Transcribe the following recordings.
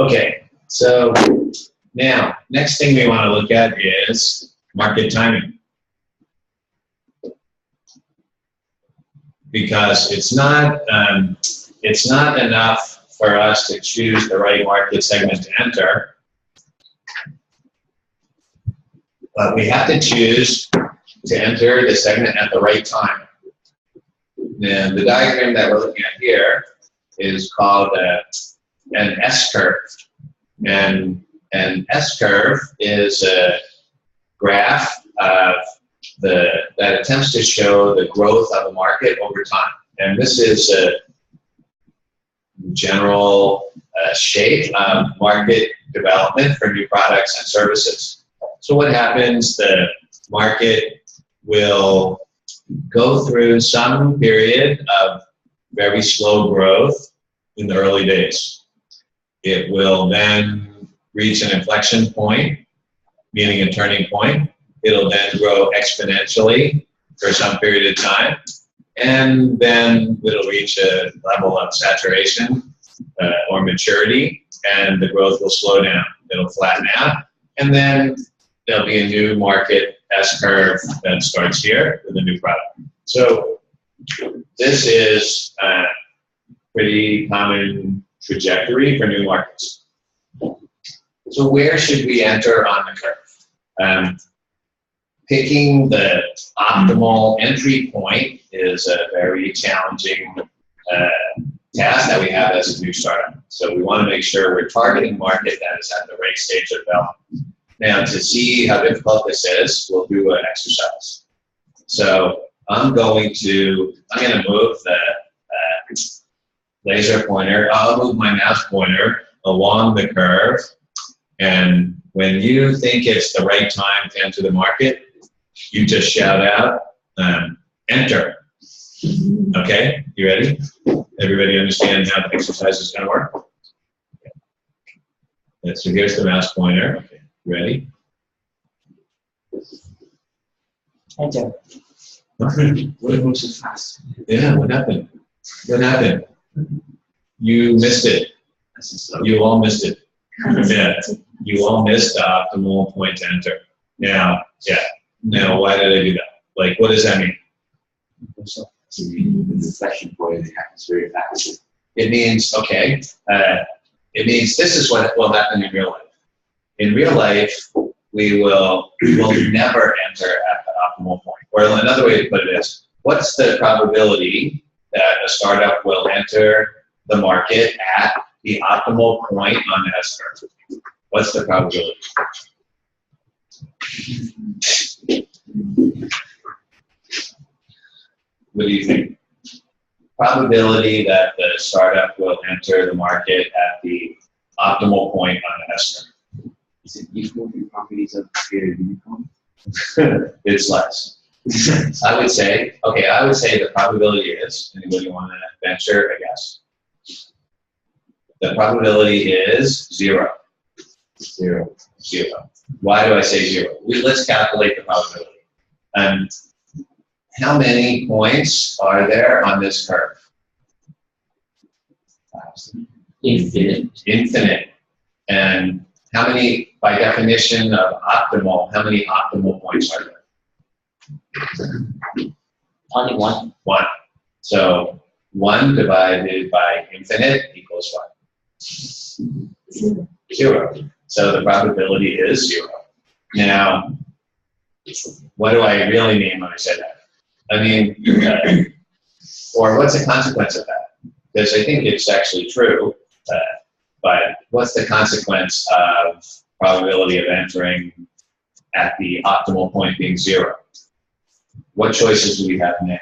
Okay, so now, next thing we want to look at is market timing. Because it's not enough for us to choose the right market segment to enter, but we have to choose to enter the segment at the right time. And the diagram that we're looking at here is called an S-curve. And an S-curve is a graph of that attempts to show the growth of a market over time. And this is a general shape of market development for new products and services. So what happens, the market will go through some period of very slow growth in the early days. It will then reach an inflection point, meaning a turning point. It'll then grow exponentially for some period of time, and then it'll reach a level of saturation or maturity, and the growth will slow down. It'll flatten out, and then there'll be a new market S-curve that starts here with a new product. So this is a pretty common trajectory for new markets. So where should we enter on the curve? Picking the optimal entry point is a very challenging task that we have as a new startup. So we want to make sure we're targeting a market that is at the right stage of development. Now, to see how difficult this is, we'll do an exercise. So I'm going to move the laser pointer. I'll move my mouse pointer along the curve, and when you think it's the right time to enter the market, you just shout out, enter. Okay, you ready? Everybody understand how the exercise is going to work? Okay. So here's the mouse pointer. Okay, ready? Enter. What moves so fast? Yeah, what happened? What happened? You missed it. You all missed it. Yeah, you all missed the optimal point to enter. Now, Now, why did I do that? Like, what does that mean? The inflection point happens very fast. It means, okay, it means this is what will happen in real life. In real life, we will never enter at the optimal point. Or another way to put it is, what's the probability that a startup will enter the market at the optimal point on the S-curve? What's the probability? What do you think? Probability that the startup will enter the market at the optimal point on the S-curve. Is it equal to properties of the unicorn? It's less. I would say the probability is, anybody want to venture a guess? The probability is 0. 0. Why do I say 0? Let's calculate the probability. How many points are there on this curve? Infinite. And how many, by definition of optimal, how many optimal points are there? Only one. 1. So 1 divided by infinite equals what? 0. So the probability is 0. Now, what do I really mean when I say that? I mean, or what's the consequence of that? Because I think it's actually true, but what's the consequence of probability of entering at the optimal point being 0? What choices do we have now?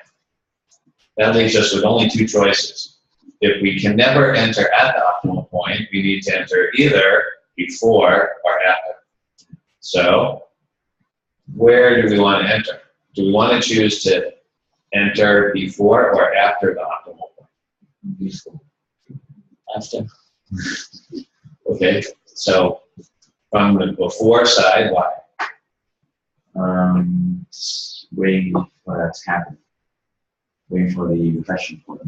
That leaves us with only 2 choices. If we can never enter at the optimal point, we need to enter either before or after. So, where do we want to enter? Do we want to choose to enter before or after the optimal point? Before. After. Okay, so from the before side, why? Waiting for that to happen. Waiting for the inflection point.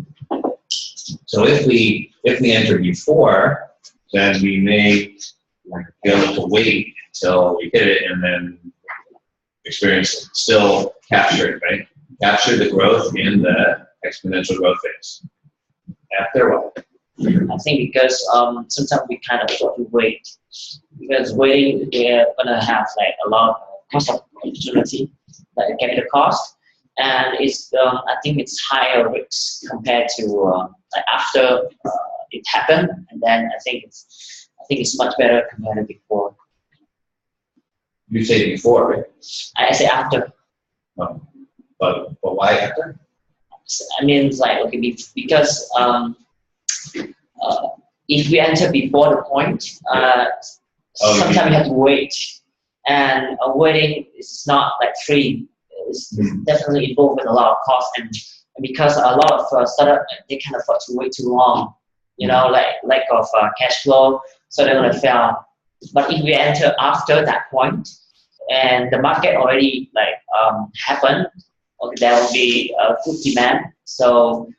So if we enter before, then we may be able to wait until we hit it and then experience it. Still capture it, right? Capture the growth in the exponential growth phase. After what? I think because sometimes we kind of have to wait, because waiting we're gonna have like a lot of cost of opportunity, like capital cost, and it's I think it's higher risk compared to like after it happened, and then I think it's much better compared to before. You say before, right? I say after. No. But why after? I mean, it's like okay, because if we enter before the point, sometimes we have to wait, and waiting is not like free. It's definitely involved with a lot of cost, and because a lot of startup they can't afford to wait too long, you know, like lack of cash flow, so they're gonna fail. But if we enter after that point, and the market already like happened, okay, there will be a good demand. So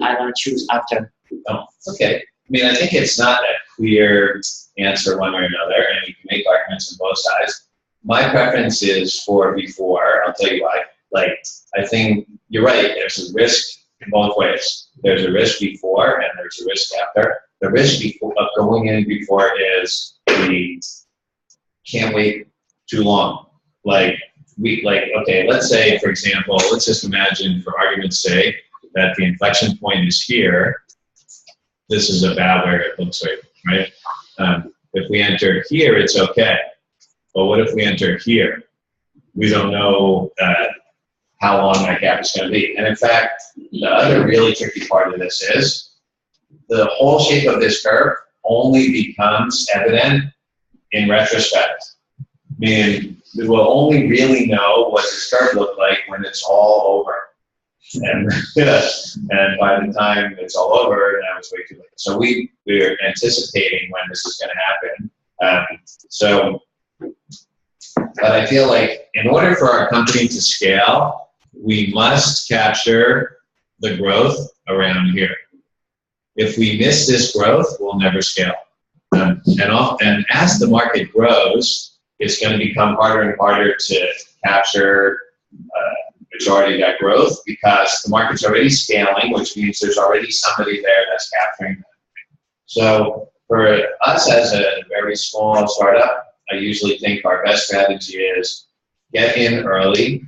I'm gonna choose after. Oh, okay. I mean, I think it's not a clear answer one way or another, and you can make arguments on both sides. My preference is for before. I'll tell you why. Like, I think you're right. There's a risk in both ways. There's a risk before, and there's a risk after. The risk before, of going in before is we can't wait too long. Okay, let's say, for example, let's just imagine, for argument's sake, that the inflection point is here. This is about where it looks like, right? If we enter here, it's okay. But what if we enter here? We don't know how long that gap is going to be. And in fact, the other really tricky part of this is the whole shape of this curve only becomes evident in retrospect. Meaning, we will only really know what this curve looked like when it's all over. And by the time it's all over, now it's way too late. So we're anticipating when this is going to happen. But I feel like in order for our company to scale, we must capture the growth around here. If we miss this growth, we'll never scale. And as the market grows, it's going to become harder and harder to capture majority of that growth because the market's already scaling, which means there's already somebody there that's capturing that. So for us as a very small startup, I usually think our best strategy is get in early,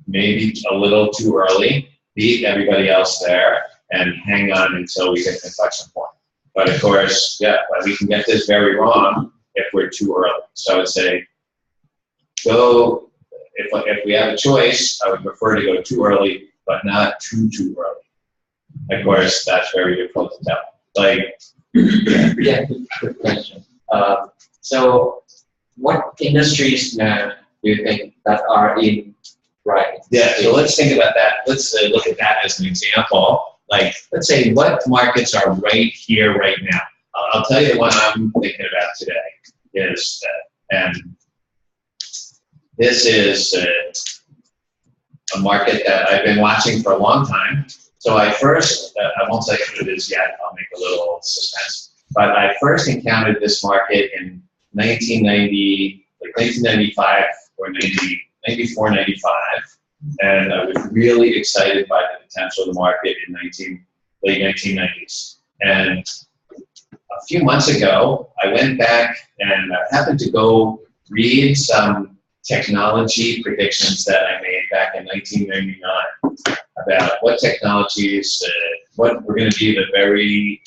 maybe a little too early, beat everybody else there, and hang on until we hit the inflection point. But of course, we can get this very wrong if we're too early. So I would say, if we have a choice, I would prefer to go too early, but not too early. Of course, that's very difficult to tell. Good question. So what industries do you think that are in right? Yeah, so let's think about that. Let's look at that as an example. Like, let's say what markets are right here, right now. I'll tell you the one I'm thinking about today is, and this is a market that I've been watching for a long time. So I won't say what it is yet, I'll make a little suspense. But I first encountered this market in 1995 or 94, 95. And I was really excited by the potential of the market in late 1990s. And a few months ago, I went back and I happened to go read some technology predictions that I made back in 1999 about what technologies, what were going to be the very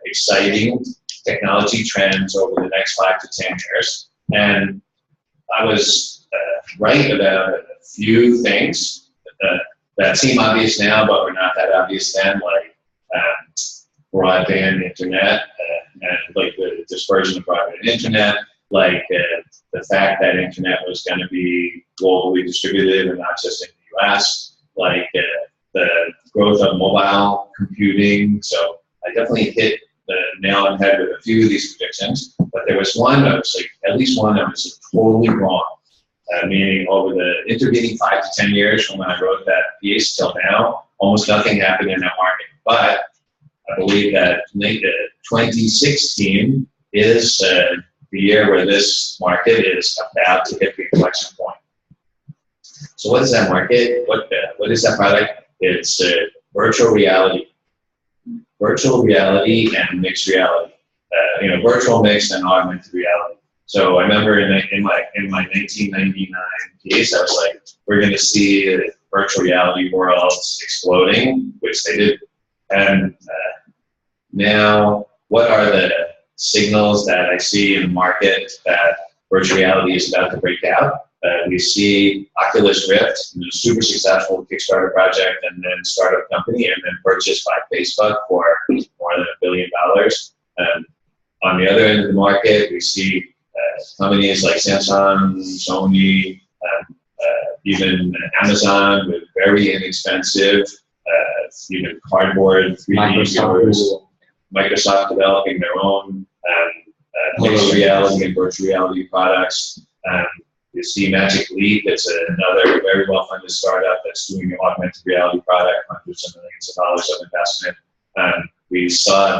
exciting technology trends over the next 5 to 10 years. And I was right about a few things that seem obvious now, but were not that obvious then, like broadband internet, and like the dispersion of broadband internet, like the fact that internet was going to be globally distributed and not just in the US, like the growth of mobile computing. So I definitely hit the nail on the head with a few of these predictions, but there was one that was like, at least one that was totally wrong. Meaning over the intervening 5 to 10 years from when I wrote that piece till now, almost nothing happened in that market. But I believe that 2016 is the year where this market is about to hit the inflection point. So what is that market? What is that product? It's virtual reality. Virtual reality and mixed reality. Virtual mixed and augmented reality. So I remember in my 1999 piece, I was like, we're going to see virtual reality worlds exploding, which they did. And now, what are the signals that I see in the market that virtual reality is about to break out? We see Oculus Rift, a super successful Kickstarter project and then startup company, and then purchased by Facebook for more than $1 billion. On the other end of the market, we see companies like Samsung, Sony, even Amazon with very inexpensive, even cardboard 3D viewers. Microsoft developing their own mixed reality and virtual reality products. You see Magic Leap, it's another very well-funded startup that's doing an augmented reality product, hundreds of millions of dollars of investment. We saw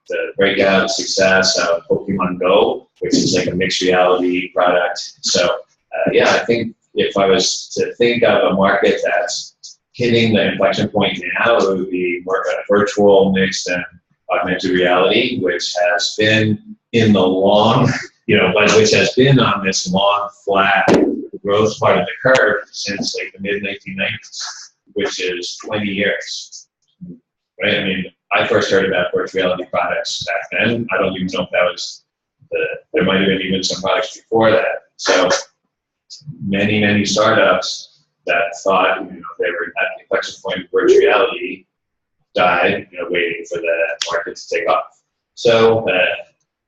the breakout success of Pokemon Go, which is like a mixed reality product. So I think if I was to think of a market that's hitting the inflection point now, it would be more of a virtual mixed and augmented reality, which has been in the long, which has been on this long, flat growth part of the curve since like the mid-1990s, which is 20 years, right? I mean, I first heard about virtual reality products back then. I don't even know if that was there might have been even some products before that. So many startups that thought, they were at the inflection point of virtual reality died, waiting for the market to take off. So,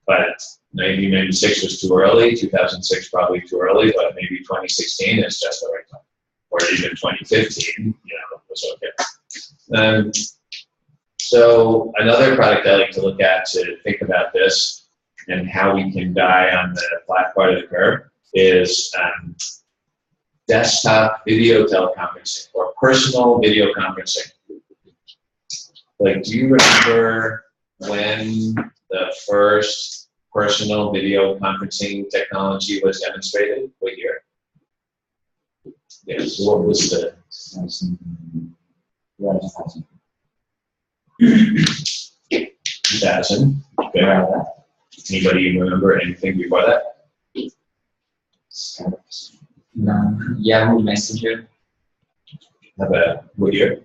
but 1996 was too early, 2006 probably too early, but maybe 2016 is just the right time. Or even 2015, was okay. So another product I like to look at to think about this and how we can die on the flat part of the curve is desktop video teleconferencing or personal video conferencing. Like, do you remember when the first personal video conferencing technology was demonstrated? What year? Yes, what was the 2000. Okay. Anybody remember anything before that? No, Yahoo Messenger. How about what year?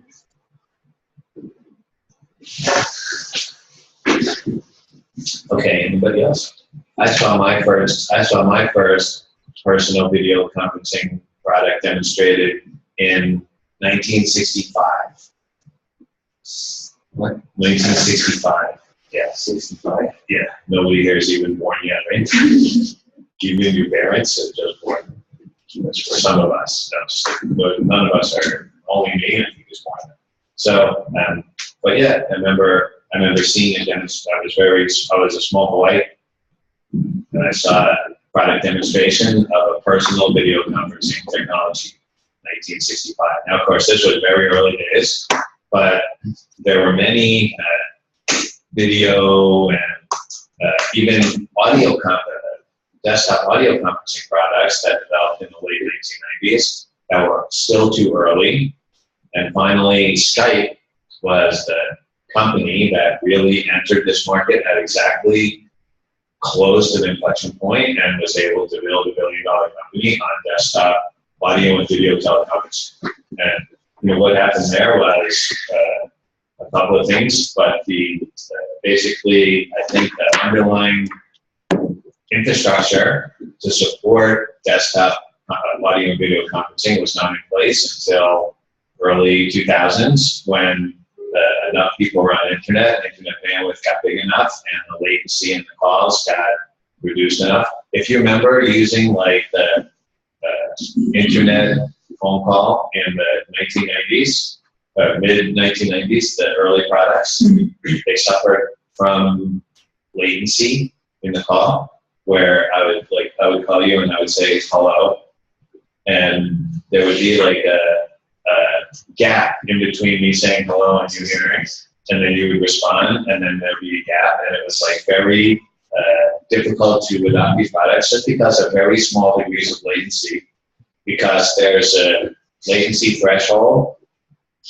Okay, anybody else? I saw my first personal video conferencing product demonstrated in 1965. What? 1965. Yeah, 65. Yeah, nobody here is even born yet, right? Even your parents are just born. That's for some of us. But none of us are. Only me, I think, is born. So, but yeah, I remember seeing it. I was a small boy, and I saw a product demonstration of a personal video conferencing technology, 1965. Now, of course, this was very early days, but there were many video and even desktop audio conferencing products that developed in the late 1990s that were still too early. And finally, Skype was the company that really entered this market at exactly close to the inflection point and was able to build $1 billion company on desktop audio and video teleconferencing. And what happened there was a couple of things, but basically, I think the underlying infrastructure to support desktop audio and video conferencing was not in place until early 2000s when enough people were on internet bandwidth got big enough, and the latency in the calls got reduced enough. If you remember using like the internet phone call in the 1990s, mid-1990s, the early products, they suffered from latency in the call, where I would call you and I would say hello, and there would be like a gap in between me saying hello and you hearing, and then you would respond, and then there'd be a gap, and it was like very difficult to adopt these products just because of very small degrees of latency, because there's a latency threshold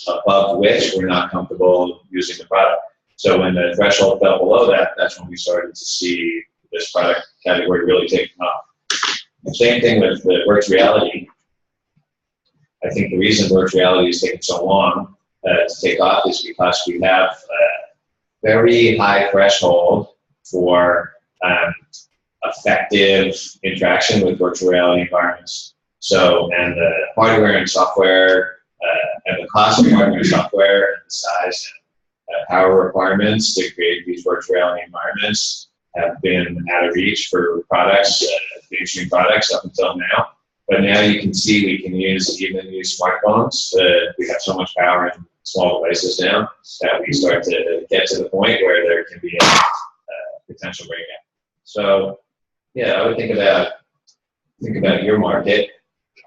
above which we're not comfortable using the product. So when the threshold fell below that, that's when we started to see this product category really taking off. The same thing with the virtual reality. I think the reason virtual reality is taking so long to take off is because we have a very high threshold for effective interaction with virtual reality environments. So, and the hardware and software, and the cost of hardware and software, and the size and power requirements to create these virtual reality environments have been out of reach for products, mainstream products up until now. But now you can see we can even use smartphones. We have so much power in small devices now that we start to get to the point where there can be a potential breakout. So, yeah, I would think about your market.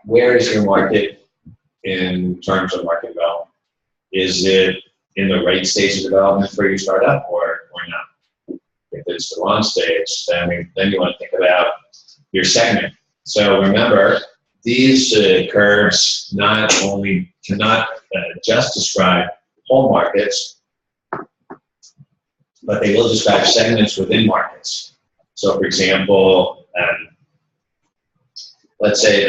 Where is your market in terms of market development? Is it in the right stage of development for your startup or not? If it's the wrong stage, then you want to think about your segment. So remember, these curves not only cannot just describe whole markets, but they will describe segments within markets. So for example, let's say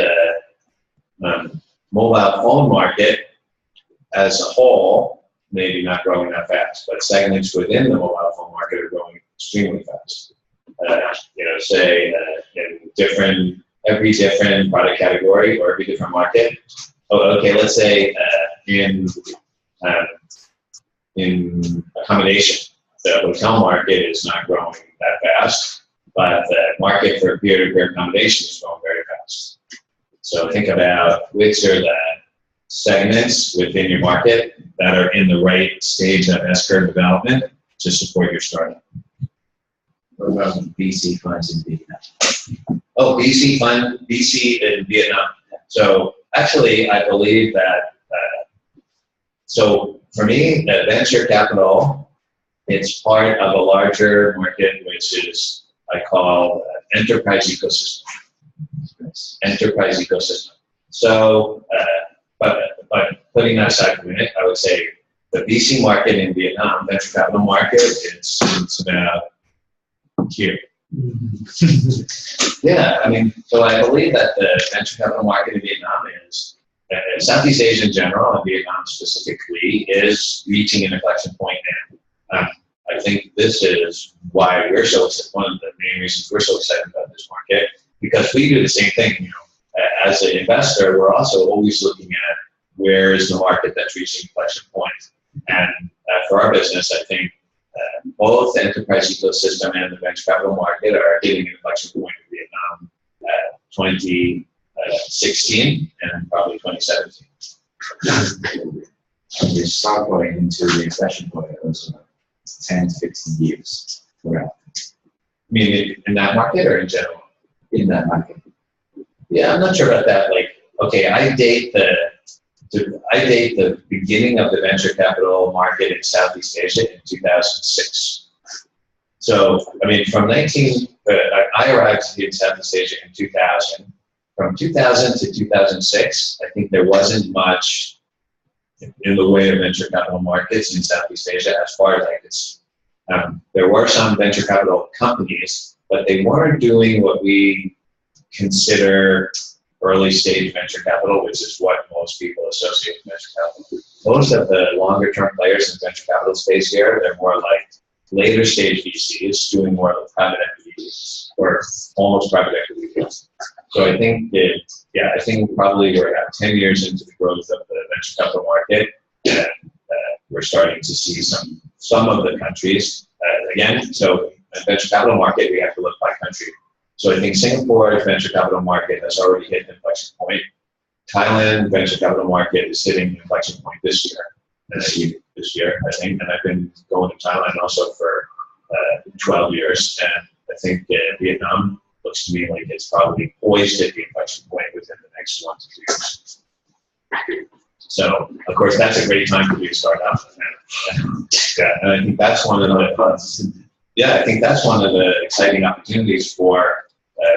the mobile phone market as a whole, maybe not growing that fast, but segments within the mobile phone market are growing extremely fast. Say in every different product category or every different market. Oh, okay, let's say in accommodation, the hotel market is not growing that fast, but the market for peer-to-peer accommodation is growing very fast. So think about which are the segments within your market that are in the right stage of S-curve development to support your startup. What about VC funds in Vietnam? Oh, VC in Vietnam. So actually, I believe that, so for me, venture capital, it's part of a larger market, which is, I call enterprise ecosystem. Enterprise ecosystem. So, but putting that aside for a minute, I would say the VC market in Vietnam, venture capital market, it's about here. Yeah, I mean, so I believe that the venture capital market in Vietnam is, Southeast Asia in general, and Vietnam specifically, is reaching an inflection point now. I think this is why we're so excited, one of the main reasons we're so excited about this market, because we do the same thing. As an investor, we're also always looking at where is the market that's reaching inflection point. And for our business, I think both the enterprise ecosystem and the venture capital market are hitting an inflection point in Vietnam 2016 and probably 2017. And you start going into the inflection point of those 10 to 15 years. Right. I mean, in that market or in general? In that market. Yeah, I'm not sure about that. Like, okay, I date the beginning of the venture capital market in Southeast Asia in 2006. So, I mean, I arrived in Southeast Asia in 2000. From 2000 to 2006, I think there wasn't much in the way of venture capital markets in Southeast Asia as far as I could see. There were some venture capital companies, but they weren't doing what we consider early stage venture capital, which is what most people associate with venture capital. Most of the longer term players in the venture capital space here, they're more like later stage VCs doing more of the private equity deals, or almost private equity deals. So I think I think probably we're about 10 years into the growth of the venture capital market, and we're starting to see some of the countries, again, so in the venture capital market, we have to look by country. So I think Singapore's venture capital market has already hit an inflection point. Thailand venture capital market is hitting an inflection point this year, I think, and I've been going to Thailand also for 12 years, and I think Vietnam looks to me like it's probably poised at the inflection point within the next 1 to 2 years. So, of course, that's a great time to be a startup. And I think that's one of the yeah, I think that's one of the exciting opportunities for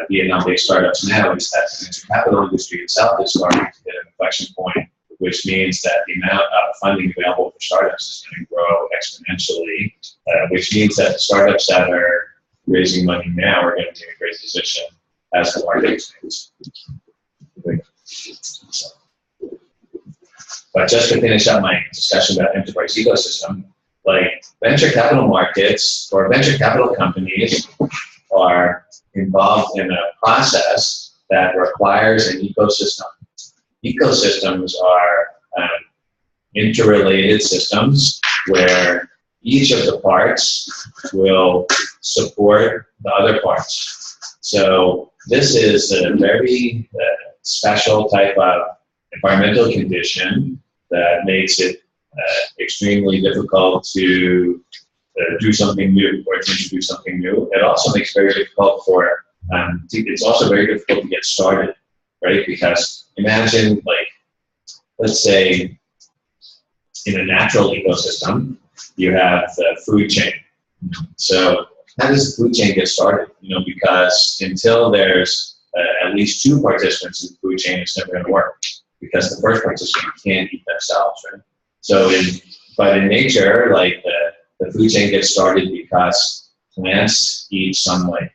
Vietnam-based startups now is that the venture capital industry itself is starting to hit an inflection point, which means that the amount of funding available for startups is going to grow exponentially, which means that the startups that are raising money now are going to be in a great position as the market expands. But just to finish up my discussion about enterprise ecosystem, like venture capital markets or venture capital companies are involved in a process that requires an ecosystem. Ecosystems are interrelated systems where each of the parts will support the other parts. So this is a very special type of environmental condition that makes it extremely difficult to do something new or to introduce something new. It also makes it very difficult for, it's also very difficult to get started, right? Because imagine, like, let's say in a natural ecosystem, you have the food chain. So how does the food chain get started? You know, because until there's at least two participants in the food chain, it's never going to work because the first participant can't eat themselves, right? So but in nature, like the food chain gets started because plants eat sunlight,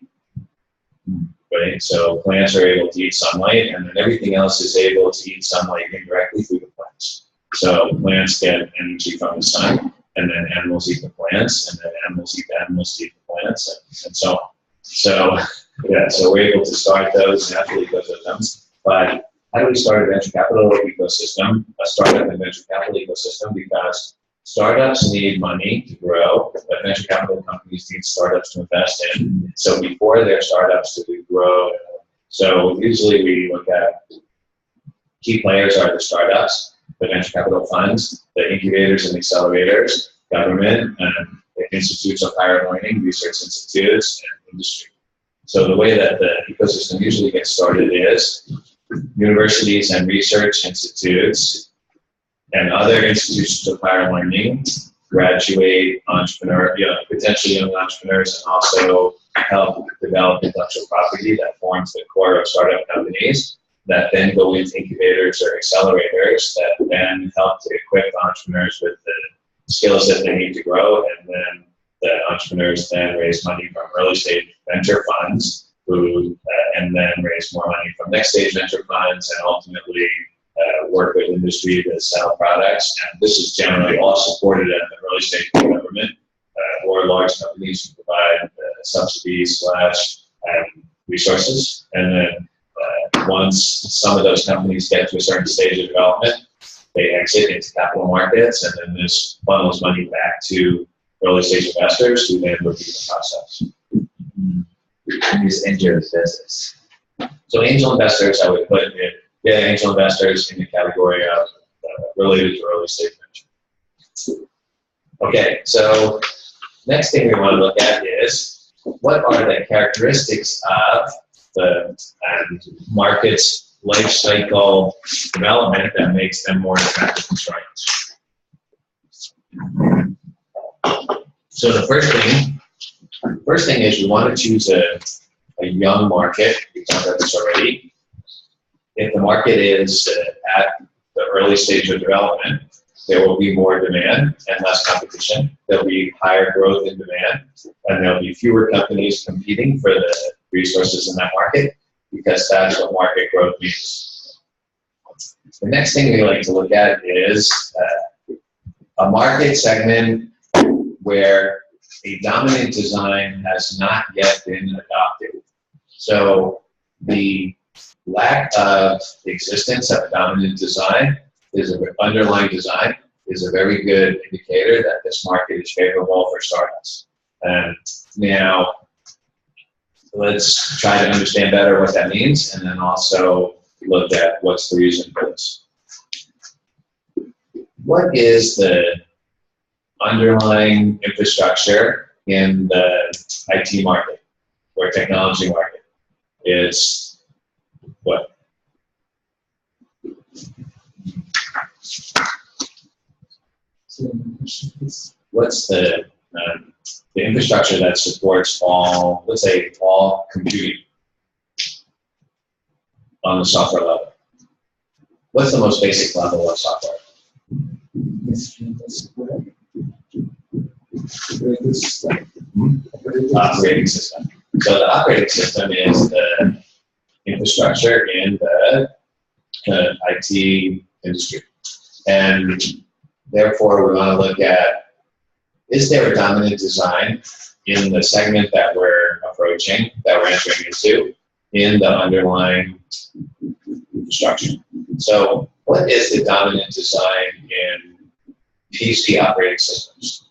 right? So plants are able to eat sunlight, and then everything else is able to eat sunlight indirectly through the plants. So plants get energy from the sun, and then animals eat the plants, and then animals eat the animals to eat the plants, and so on. So yeah, so we're able to start those natural ecosystems. But how do we start a venture capital ecosystem, a startup and venture capital ecosystem? Because startups need money to grow, but venture capital companies need startups to invest in. So before their startups to grow, so usually we look at key players are the startups, the venture capital funds, the incubators and accelerators, government, and the institutes of higher learning, research institutes, and industry. So the way that the ecosystem usually gets started is universities and research institutes and other institutions of higher learning graduate potentially young entrepreneurs and also help develop intellectual property that forms the core of startup companies that then go into incubators or accelerators that then help to equip entrepreneurs with the skills that they need to grow, and then the entrepreneurs then raise money from early stage venture funds who and then raise more money from next stage venture funds and ultimately work with industry to sell products. And this is generally all supported at the early stage of government or large companies who provide subsidies / resources. And then once some of those companies get to a certain stage of development, they exit into capital markets, and then this funnels money back to early stage investors who then repeat the process. These angel investors. So angel investors, I would put angel investors in the category of related to early stage venture. Okay, so next thing we want to look at is what are the characteristics of the market's life cycle development that makes them more attractive to startups. So the first thing is you want to choose a young market. We've talked about this already. If the market is at the early stage of development, there will be more demand and less competition. There'll be higher growth in demand, and there'll be fewer companies competing for the resources in that market, because that's what market growth means. The next thing we like to look at is a market segment where a dominant design has not yet been adopted. So the lack of existence of a dominant design underlying design is a very good indicator that this market is favorable for startups. And now let's try to understand better what that means, and then also look at what's the reason for this. What is the underlying infrastructure in the IT market or technology market? It's what? What's the the infrastructure that supports all, let's say, all computing on the software level. What's the most basic level of software? Operating system. So the operating system is the infrastructure in the IT industry. And therefore, we want to look at, is there a dominant design in the segment that we're approaching, that we're entering into, in the underlying infrastructure? So what is the dominant design in PC operating systems?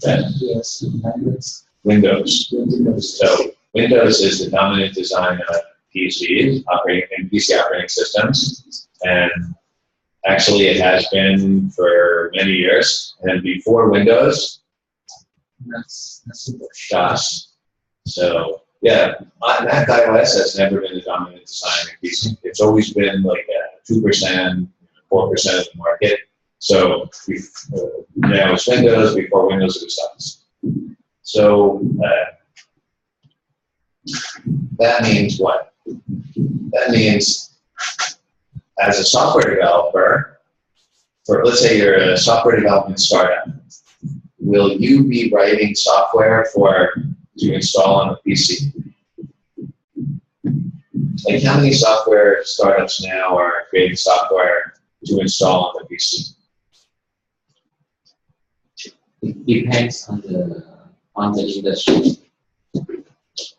Yes, Windows. So Windows is the dominant design of PCs, PC operating systems, and actually it has been for many years. And before Windows, DOS. So yeah, Mac iOS has never been the dominant design in PC. It's always been like 2%, 4% of the market. So now it's Windows. Before Windows, it was DOS. So that means what? That means as a software developer, let's say you're a software development startup, will you be writing software to install on the PC? Like how many software startups now are creating software to install on the PC? It depends on the industry.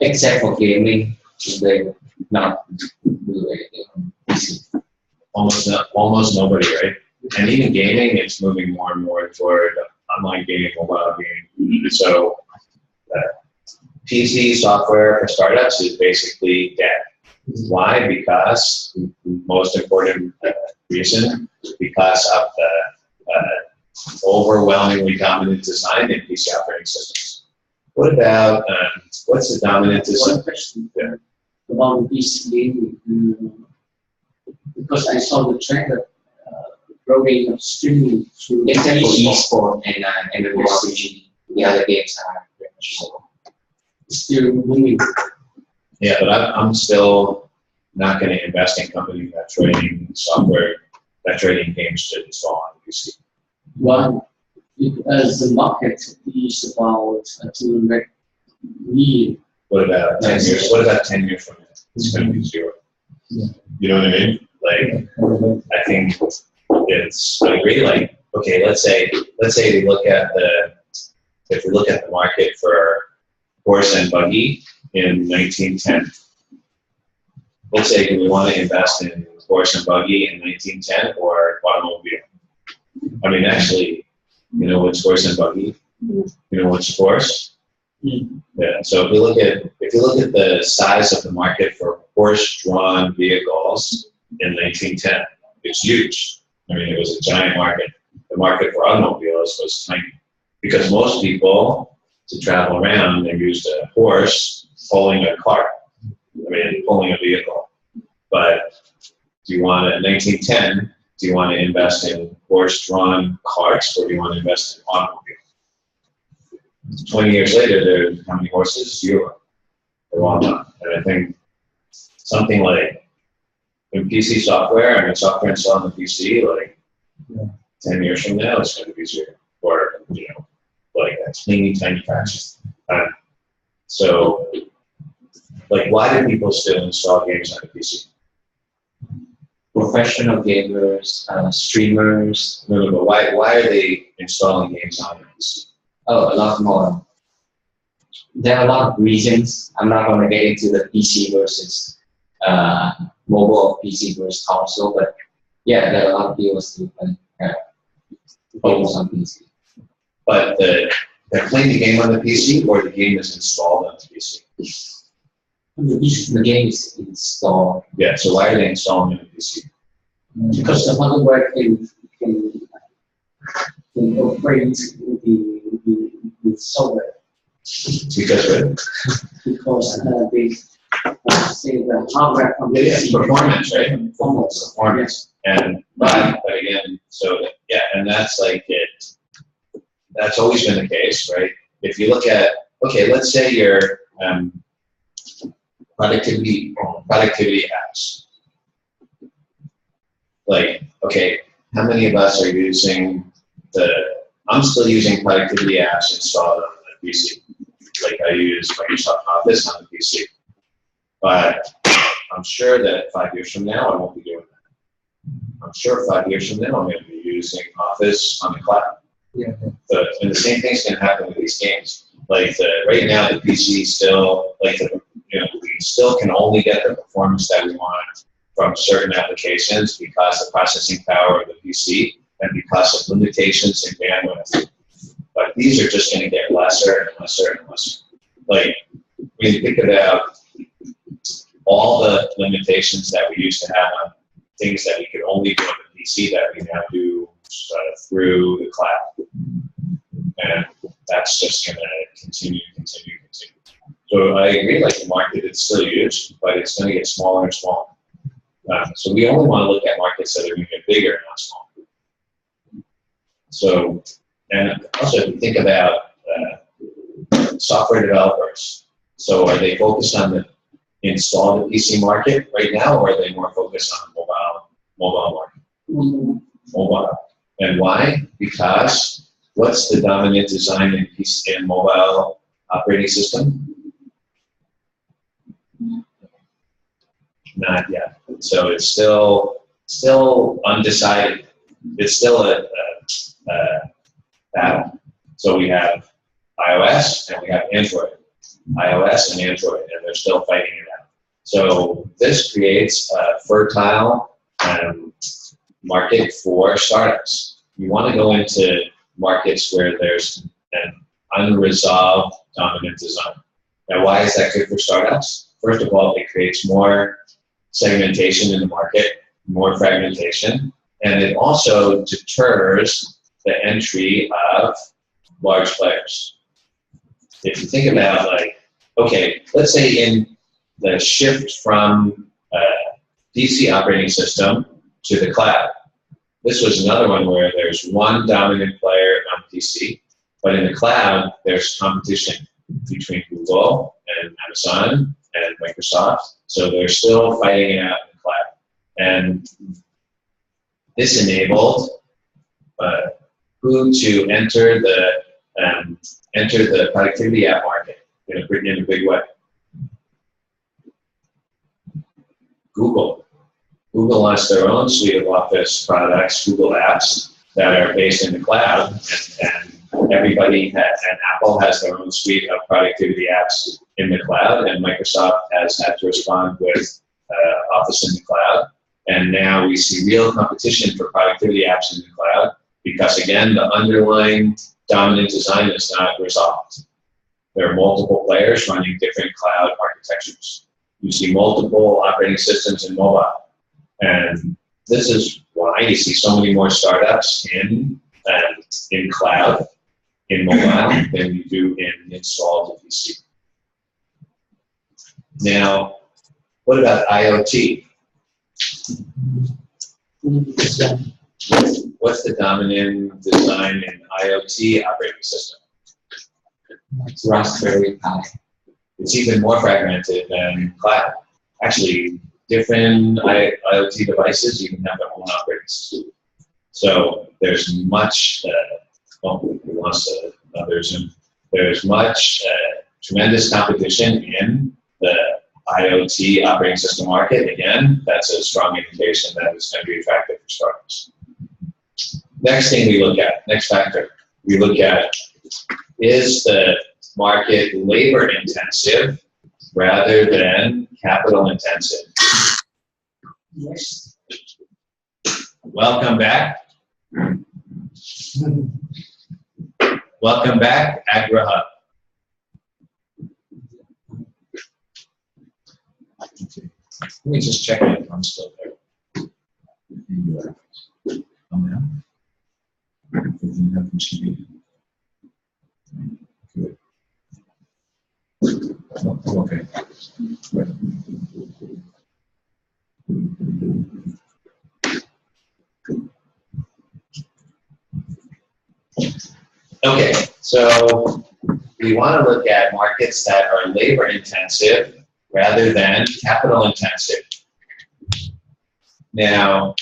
Except for gaming, they not do anything on PC. Almost nobody, right? And even gaming, it's moving more and more toward online gaming, mobile gaming. So PC software for startups is basically dead. Why? Because most important reason, because of the overwhelmingly dominant design in PC operating systems. What about what's the dominant design? One question about PC gaming, because I saw the trend of growing of streaming through Except for e-sport and MMORPG, the other games are very much more. still booming. Yeah, but I'm still not going to invest in companies that trading software, that trading games to install on PC. One, as the market is about to need. What about 10 years? What about 10 years from now? It's going to be zero. Yeah. You know what I mean? Like, I think I agree. Like, okay, let's say we look at if we look at the market for horse and buggy in 1910. Let's say, do we want to invest in horse and buggy in 1910 or automobile? I mean, actually, you know what's horse and buggy? You know what's horse? Yeah. So if you look at the size of the market for horse-drawn vehicles in 1910, it's huge. I mean, it was a giant market. The market for automobiles was tiny because most people, to travel around, they used a horse pulling a cart. I mean, pulling a vehicle. But in 1910, do you want to invest in horse-drawn carts or do you want to invest in automobiles? 20 years later, there's how many horses? Zero. They're all gone. And I think something like in PC software, I mean, software installed on the PC, like 10 years from now, it's going to be zero. Or, like a teeny tiny fraction. So, like, why do people still install games on the PC? Professional gamers, streamers. No, but why are they installing games on the PC? Oh, a lot more. There are a lot of reasons. I'm not going to get into the PC versus mobile, PC versus console, but yeah, there are a lot of people still playing games on PC. But they're playing the game on the PC, or the game is installed on the PC? The game is installed. Yeah, so why are they installing it on the PC? Because the hardware can operate the software. Because they say the hardware from the it's performance, right? Performance. And but again, so yeah, and that's like it. that's always been the case, right? If you look at, okay, let's say your productivity apps. Like, okay, how many of us are using I'm still using productivity apps installed on the PC. Like I use Microsoft Office on the PC. But I'm sure that 5 years from now, I won't be doing that. I'm sure 5 years from now, I'm going to be using Office on the cloud. Yeah. And the same thing's going to happen with these games. Like right now, the PC still, we still can only get the performance that we want from certain applications because the processing power of the PC and because of limitations in bandwidth. But these are just going to get lesser and lesser and lesser. Like when you think about all the limitations that we used to have on things that we could only do on the PC that we now do through the cloud. And that's just going to continue. So I agree, like the market is still huge, but it's going to get smaller and smaller. So we only want to look at markets that are going to get bigger, not smaller. So, and also if you think about software developers, so are they focused on the installed PC market right now, or are they more focused on mobile market? Mobile. And why? Because what's the dominant design in PC and mobile operating system? Not yet. So it's still undecided. It's still a battle. So we have iOS and we have Android. iOS and Android, and they're still fighting it out. So this creates a fertile market for startups. You want to go into markets where there's an unresolved dominant design. Now, why is that good for startups? First of all, it creates more segmentation in the market, more fragmentation, and it also deters the entry of large players. If you think about, like, okay, let's say in the shift from PC operating system to the cloud, this was another one where there's one dominant player on PC, but in the cloud, there's competition between Google and Amazon and Microsoft. So they're still fighting it out in the cloud. And this enabled who to enter the productivity app market in a big way. Google. Google launched their own suite of Office products, Google Apps, that are based in the cloud, and everybody and Apple has their own suite of productivity apps in the cloud, and Microsoft has had to respond with Office in the cloud. And now we see real competition for productivity apps in the cloud because, again, the underlying dominant design is not resolved. There are multiple players running different cloud architectures. You see multiple operating systems in mobile. And this is why you see so many more startups in cloud, in mobile, than you do in installed PC. Now, what about IoT? What's the dominant design in IoT operating system? It's Raspberry Pi. It's even more fragmented than cloud. Actually, different IoT devices even have their own operating system. So there's much, there's much tremendous competition in the IoT operating system market. Again, that's a strong indication that it's going to be attractive for startups. Next thing we look at, next factor, we look at, is the market labor intensive rather than capital intensive? Yes. Welcome back. Welcome back, AgriHub. Let me just check if I'm still there. Okay. Okay, So we want to look at markets that are labor intensive rather than capital intensive. Now,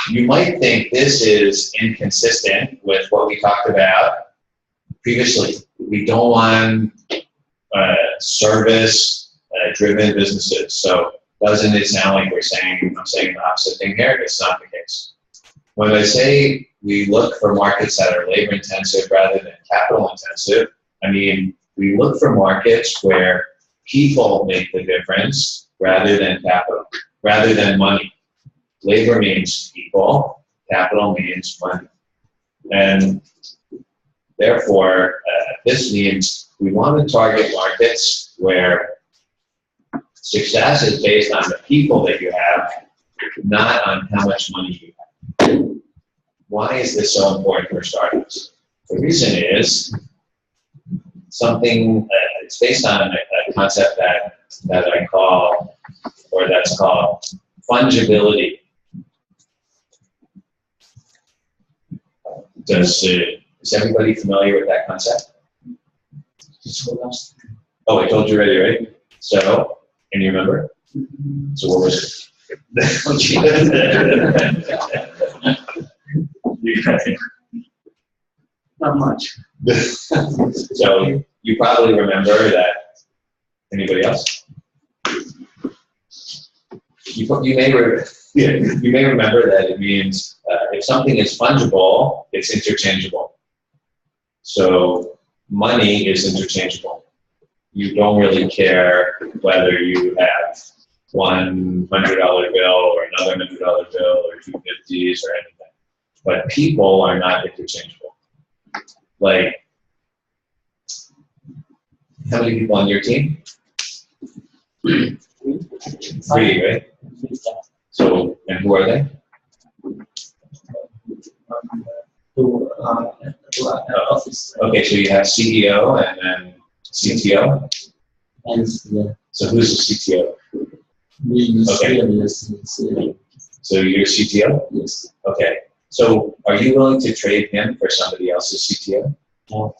you might think this is inconsistent with what we talked about previously. We don't want service-driven businesses. So doesn't it sound like I'm saying the opposite thing here? It's not the case. When I say we look for markets that are labor intensive rather than capital intensive, I mean, we look for markets where people make the difference rather than capital, rather than money. Labor means people, capital means money. And therefore, this means we want to target markets where success is based on the people that you have, not on how much money you have. Why is this so important for startups? The reason is something, it's based on a concept that I call, or that's called fungibility. Is everybody familiar with that concept? Oh, I told you already, right? So, can you remember? So what was it? Not much. So you probably remember that. Anybody else? You may remember that it means if something is fungible, it's interchangeable. So money is interchangeable. You don't really care whether you have $100 bill or another $100 bill or 250s or anything. But people are not interchangeable. Like, how many people on your team? 3, right? So, and who are they? Okay, so you have CEO and then CTO. And So who's the CTO? we Okay. So you're CTO? Yes. Okay. So are you willing to trade him for somebody else's CTO? No.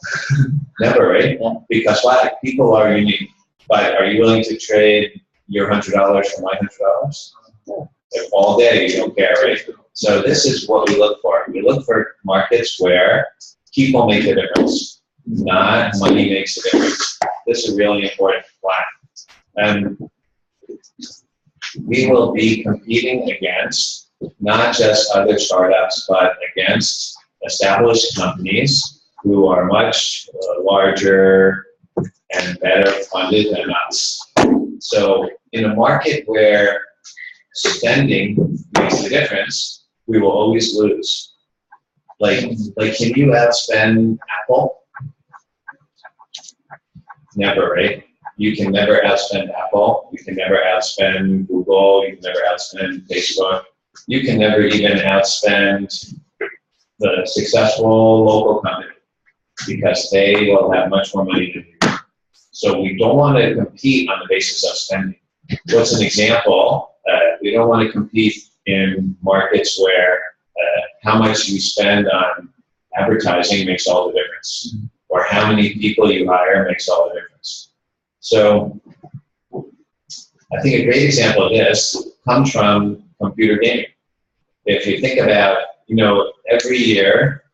Never, right? Yeah. Because why? People are unique. But are you willing to trade your $100 for my $100? No. If all day, you don't care, right? So this is what we look for. We look for markets where people make a difference, not money makes a difference. This is really important plan. And we will be competing against not just other startups, but against established companies who are much larger and better funded than us. So in a market where spending makes a difference, we will always lose. Like can you outspend Apple? Never, right? You can never outspend Apple. You can never outspend Google. You can never outspend Facebook. You can never even outspend the successful local company because they will have much more money than you. So we don't want to compete on the basis of spending. What's an example? We don't want to compete in markets where how much you spend on advertising makes all the difference, or how many people you hire makes all the difference. So I think a great example of this comes from computer gaming. If you think about, every year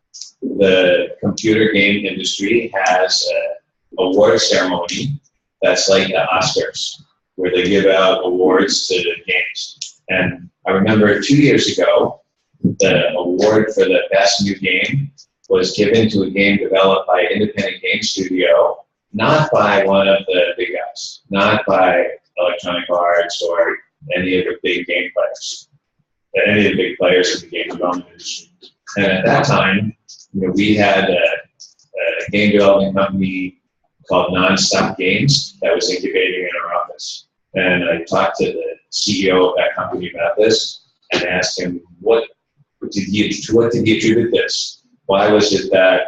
the computer game industry has an award ceremony that's like the Oscars, where they give out awards to the games. And I remember 2 years ago, the award for the best new game was given to a game developed by an independent game studio, not by one of the big guys, not by Electronic Arts or any of the big game players, any of the big players in the game development industry. And at that time, we had a game development company called Nonstop Games that was incubating in our office. And I talked to the CEO of that company about this and asked him, what did he attribute this? Why was it that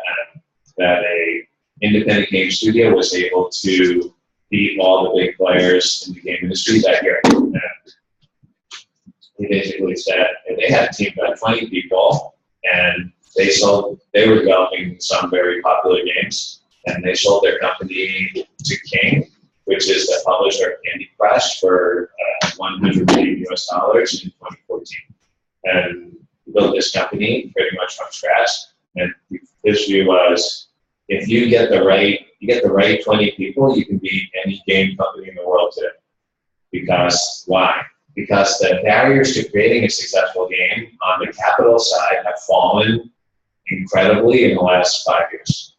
a independent game studio was able to beat all the big players in the game industry that year? And he basically said they had a team of about 20 people, and They were developing some very popular games, and they sold their company to King, which is the publisher of Candy Crush, for $100 million in 2014. And built this company pretty much from scratch. And his view was, if you get the right 20 people, you can beat any game company in the world today. Because why? Because the barriers to creating a successful game on the capital side have fallen incredibly in the last 5 years.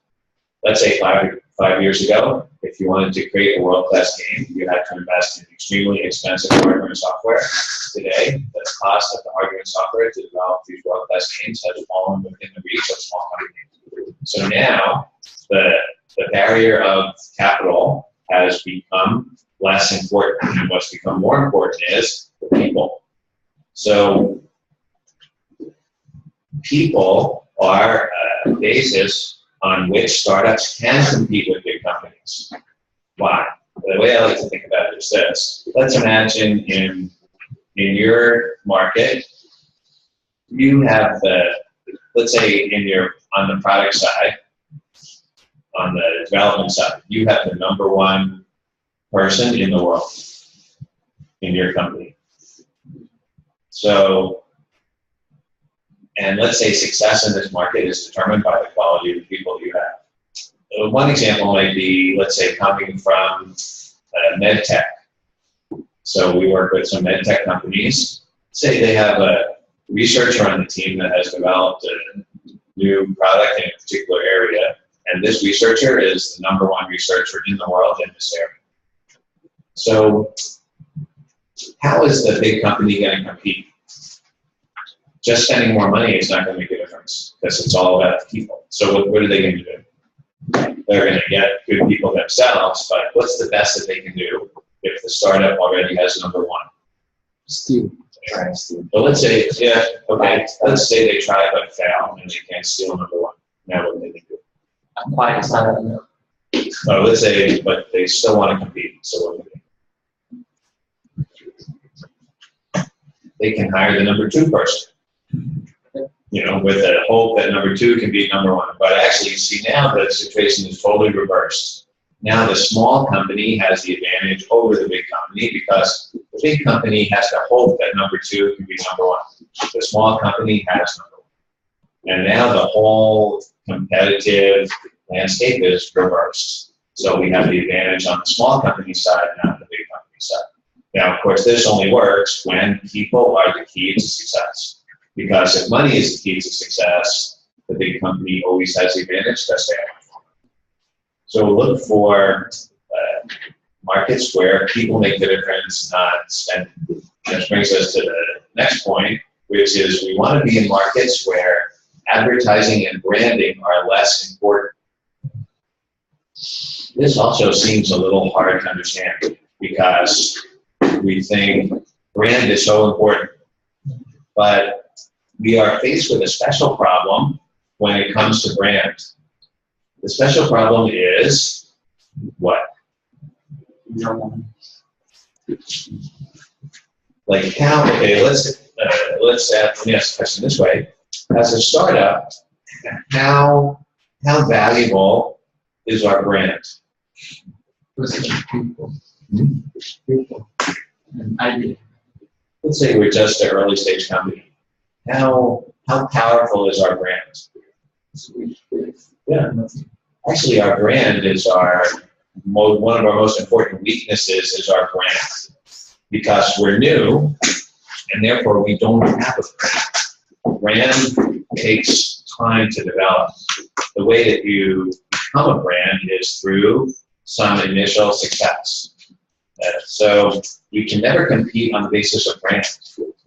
Let's say five years ago, if you wanted to create a world-class game, you had to invest in extremely expensive hardware and software. Today, the cost of the hardware and software to develop these world-class games has fallen within the reach of small companies. So now, the barrier of capital has become less important, and what's become more important is the people. So people are a basis on which startups can compete with big companies. Why? The way I like to think about it is this. Let's imagine in your market, you have let's say on the product side, on the development side, you have the number one person in the world in your company. So, and let's say success in this market is determined by the quality of the people you have. One example might be, let's say, coming from med tech. So we work with some med tech companies. Say they have a researcher on the team that has developed a new product in a particular area, and this researcher is the number one researcher in the world in this area. So how is the big company going to compete? Just spending more money is not going to make a difference, because it's all about the people. So what are they going to do? They're going to get good people themselves, but what's the best that they can do if the startup already has number one? Steal. Try to steal. But let's say, let's say they try but fail and they can't steal number one. Now what do they do? Acquire a startup. Let's say, but they still want to compete. So what do they do? They can hire the number two person. With the hope that number two can beat number one. But actually, you see now the situation is totally reversed. Now the small company has the advantage over the big company, because the big company has to hope that number two can be number one. The small company has number one. And now the whole competitive landscape is reversed. So we have the advantage on the small company side, not the big company side. Now, of course, this only works when people are the key to success. Because if money is the key to success, the big company always has the advantage. That's fair. So look for markets where people make the difference, not spending. That brings us to the next point, which is we want to be in markets where advertising and branding are less important. This also seems a little hard to understand, because we think brand is so important. But we are faced with a special problem when it comes to brand. The special problem is what? Like how? Okay, let me ask the question this way: as a startup, how valuable is our brand? People. People. An idea. Let's say we're just an early stage company. How powerful is our brand? Yeah. Actually, our brand is one of our most important weaknesses is our brand, because we're new, and therefore we don't have a brand. Brand takes time to develop. The way that you become a brand is through some initial success. So we can never compete on the basis of brand,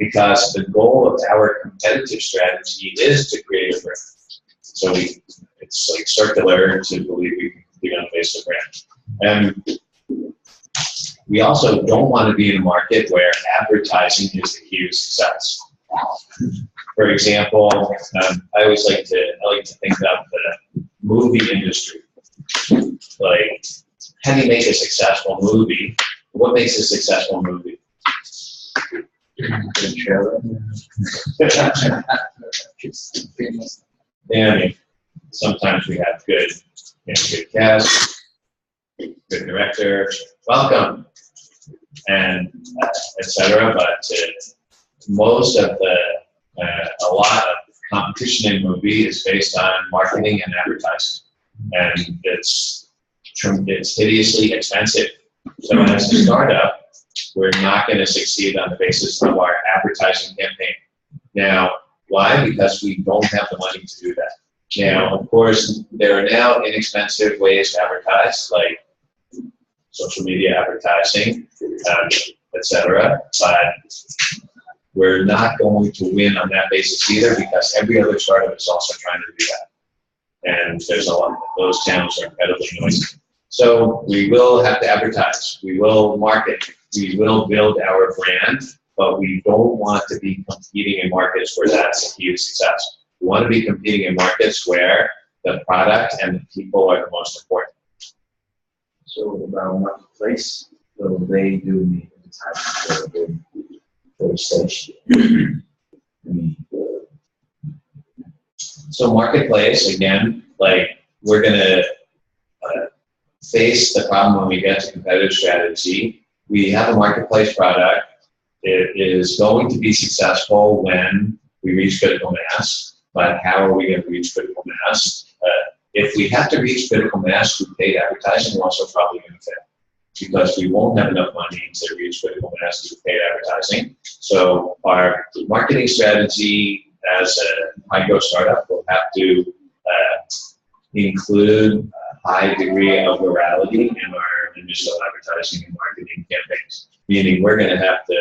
because the goal of our competitive strategy is to create a brand. So it's like circular to believe we can compete on the basis of brand. And we also don't want to be in a market where advertising is the key to success. For example, I like to think about the movie industry. Like, how do you make a successful movie? What makes a successful movie? Yeah, I mean, sometimes we have good cast, good director, welcome, and etc. But most of a lot of competition in movie is based on marketing and advertising, and it's hideously expensive. So as a startup, we're not going to succeed on the basis of our advertising campaign. Now, why? Because we don't have the money to do that. Now, of course, there are now inexpensive ways to advertise, like social media advertising, etc. But we're not going to win on that basis either, because every other startup is also trying to do that. And there's a lot of those channels are incredibly noisy. So we will have to advertise, we will market, we will build our brand, but we don't want to be competing in markets where that's a key to success. We want to be competing in markets where the product and the people are the most important. So about marketplace, so they do need advertising for the station. I mean, so marketplace, again, like we're gonna face the problem when we get to competitive strategy. We have a marketplace product. It is going to be successful when we reach critical mass, but how are we going to reach critical mass? If we have to reach critical mass through paid advertising, we're also probably going to fail, because we won't have enough money to reach critical mass through paid advertising. So our marketing strategy as a high-growth startup will have to include a high degree of virality in our initial advertising and marketing campaigns, meaning we're going to have to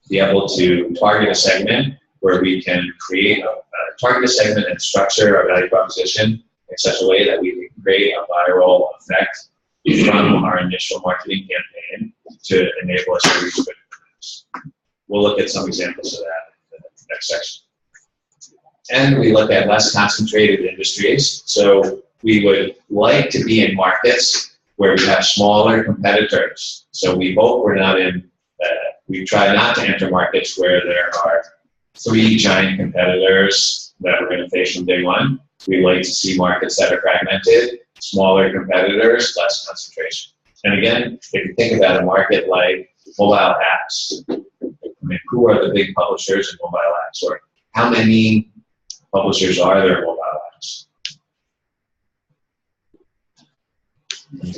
be able to target a segment where we can create target a segment and structure our value proposition in such a way that we can create a viral effect from our initial marketing campaign to enable us to reach critical mass. We'll look at some examples of that in the next section. And we look at less concentrated industries. So we would like to be in markets where we have smaller competitors. So we hope we're not in, we try not to enter markets where there are 3 giant competitors that we're going to face from day one. We like to see markets that are fragmented, smaller competitors, less concentration. And again, if you think about a market like mobile apps, I mean, who are the big publishers in mobile apps? Or how many publishers are there in mobile apps?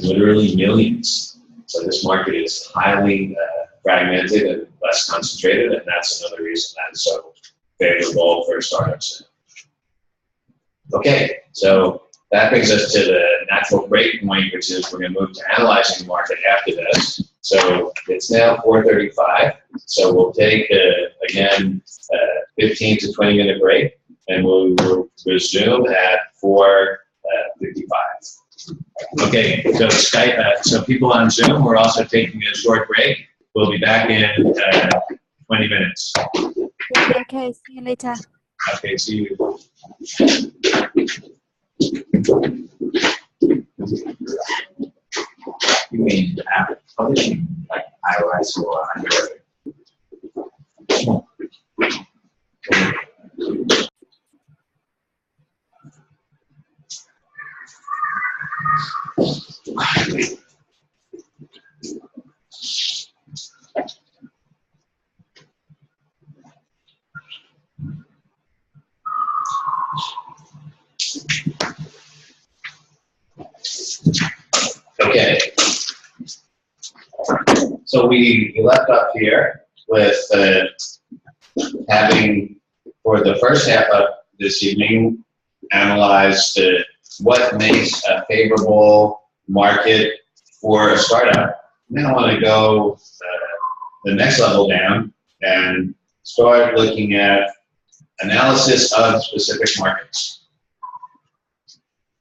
Literally millions. So this market is highly fragmented and less concentrated, and that's another reason that it's so favorable for startups. Okay, so that brings us to the natural break point, which is we're going to move to analyzing the market after this. So it's now 4:35, so we'll take, again, 15 to 20 minute break, and we'll resume at 4:55. Okay, so Skype, so people on Zoom, we're also taking a short break. We'll be back in 20 minutes. Yeah, okay, see you later. Okay, see you. you mean app publishing, like iOS or Android? Okay. So we left off here with having, for the first half of this evening, analyzed what makes a favorable market for a startup. Now I want to go the next level down and start looking at analysis of specific markets.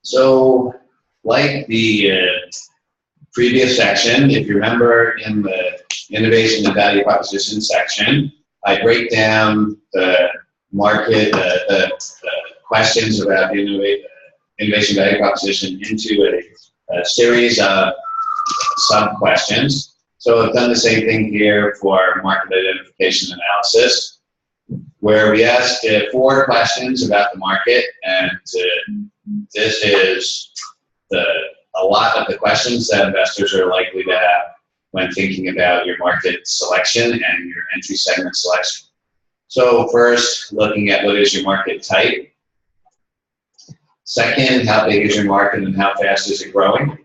So, like the previous section, if you remember in the innovation and value proposition section, I break down the market, the questions about the innovation value proposition into a series of sub-questions. So I've done the same thing here for market identification analysis, where we asked 4 questions about the market, and this is a lot of the questions that investors are likely to have when thinking about your market selection and your entry segment selection. So first, looking at what is your market type. Second, how big is your market and how fast is it growing?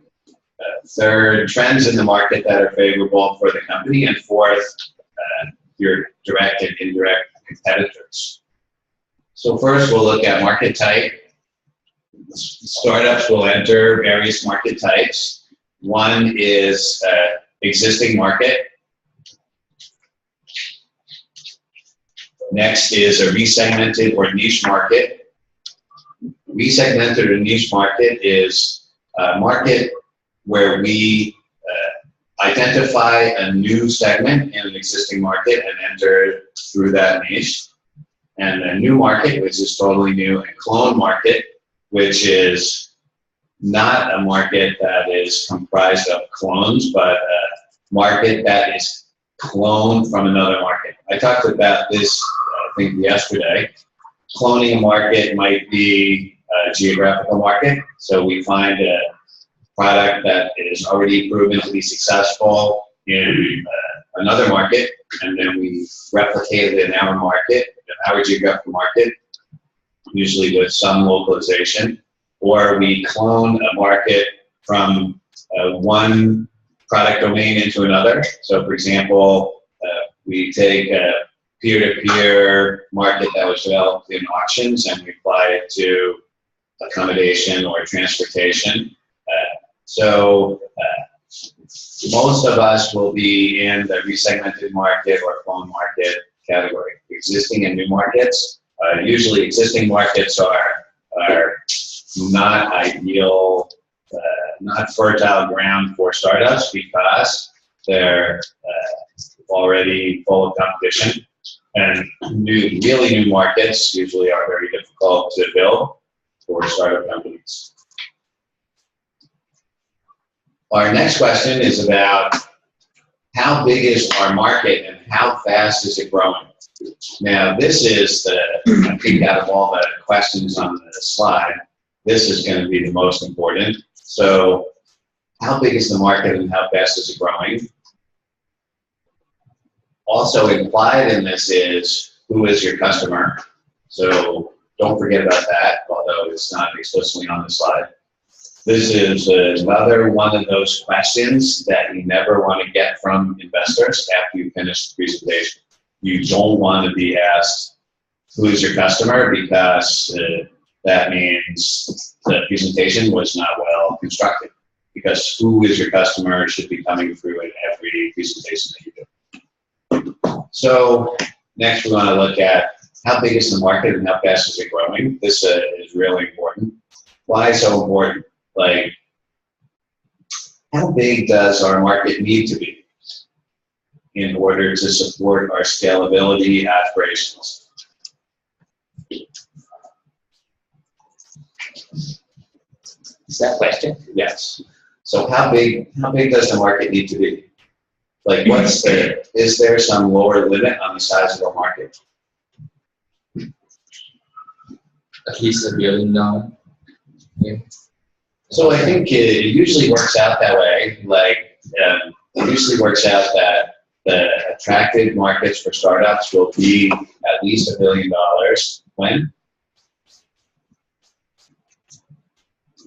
Third, trends in the market that are favorable for the company. And fourth, your direct and indirect competitors. So first, we'll look at market type. Startups will enter various market types. One is existing market. Next is a resegmented or niche market. Resegmented or niche market is a market where we identify a new segment in an existing market and enter through that niche. And a new market, which is totally new, and clone market, which is not a market that is comprised of clones, but a market that is cloned from another market. I talked about this, I think, yesterday. Cloning a market might be a geographical market. So we find a product that is already proven to be successful in another market, and then we replicate it in our market, in our geographical market, usually with some localization, or we clone a market from one product domain into another. So for example, we take a peer-to-peer market that was developed in auctions and we apply it to accommodation or transportation. Most of us will be in the resegmented market or clone market category. Existing and new markets. Usually existing markets are not ideal, not fertile ground for startups because they're already full of competition. And really new markets usually are very difficult to build for startup companies. Our next question is about how big is our market and how fast is it growing? Now, this is I think out of all the questions on the slide, this is going to be the most important. So, how big is the market and how fast is it growing? Also implied in this is, who is your customer? So, don't forget about that, although it's not explicitly on the slide. This is another one of those questions that you never want to get from investors after you finish the presentation. You don't want to be asked, who is your customer? Because that means the presentation was not well constructed. Because who is your customer should be coming through in every presentation that you do. So next we want to look at how big is the market and how fast is it growing. This is really important. Why so important? Like, how big does our market need to be in order to support our scalability aspirations? Is that a question? Yes. So how big does the market need to be? Like, is there some lower limit on the size of our market? At least $1 billion. Yeah. So I think it usually works out that way. Like, it usually works out that the attractive markets for startups will be at least $1 billion. When?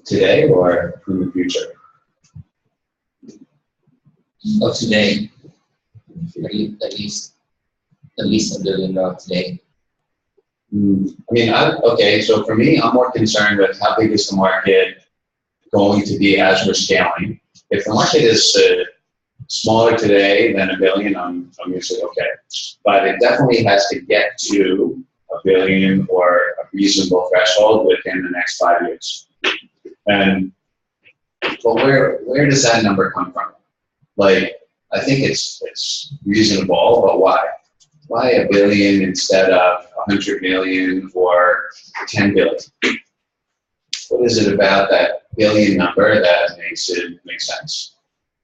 Today or in the future? Oh, today. At least $1 billion today. I mean, okay, so for me, I'm more concerned with how big is the market going to be as we're scaling. If the market is smaller today than $1 billion, I'm usually okay. But it definitely has to get to $1 billion or a reasonable threshold within the next 5 years. And but where does that number come from? Like, I think it's reasonable, but why? Why $1 billion instead of 100 million or 10 billion? What is it about that billion number that makes it make sense?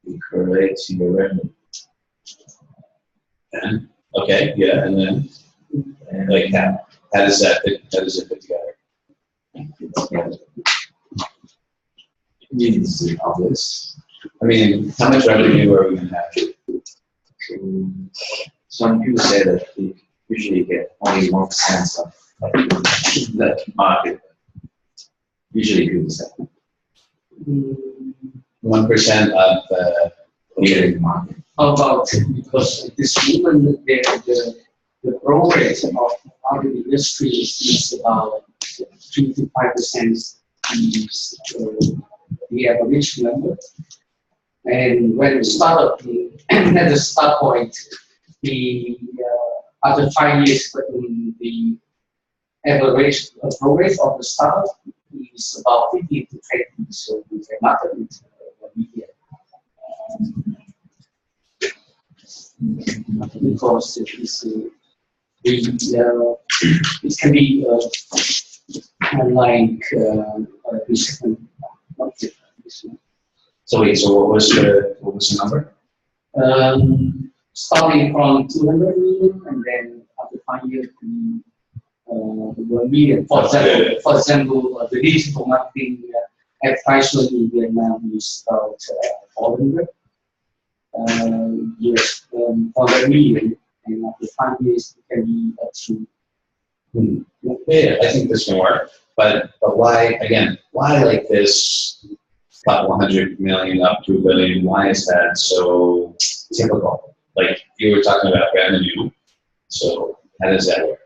It correlates to your revenue. And okay, yeah, and then Like how does that fit? How does it fit together? It's obvious. I mean, how much revenue are we going to have? Some people say that we usually get only 1% of the market. Usually people say 1% of the market. About because this woman, the growth rate of our industry is about 3 to 5% is the average number. And when we started at the start point, the after 5 years, the average growth rate of the startup is about 50 to 20. So we cannot because it is it can be like So wait, so what was the number? Starting from 200 million and then after 5 years the 1 million. For example, the digital marketing advertisement in Vietnam is about 400 years for the million, and after 5 years it can be up to. Yeah, I think this can work. But why, again, why like this couple $100 million up to $1 billion? Why is that so typical? Like you were talking about revenue, so how does that work?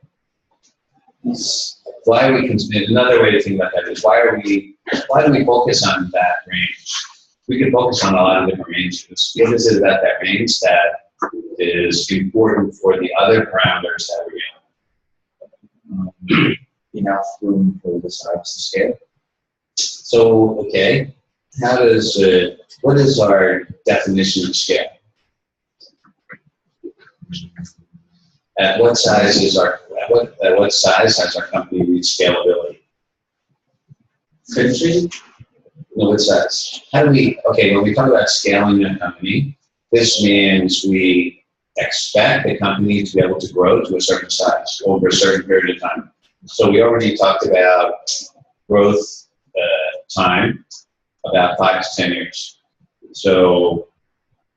Why are we, another way to think about that is why do we focus on that range? We can focus on a lot of different ranges. What is it about that range that is important for the other parameters that we're in? Enough room for the startups to scale. So, okay, what is our definition of scale? At what size has our company reached scalability? Century? No, what size? When we talk about scaling a company, this means we expect the company to be able to grow to a certain size over a certain period of time. So we already talked about growth time, about 5 to 10 years. So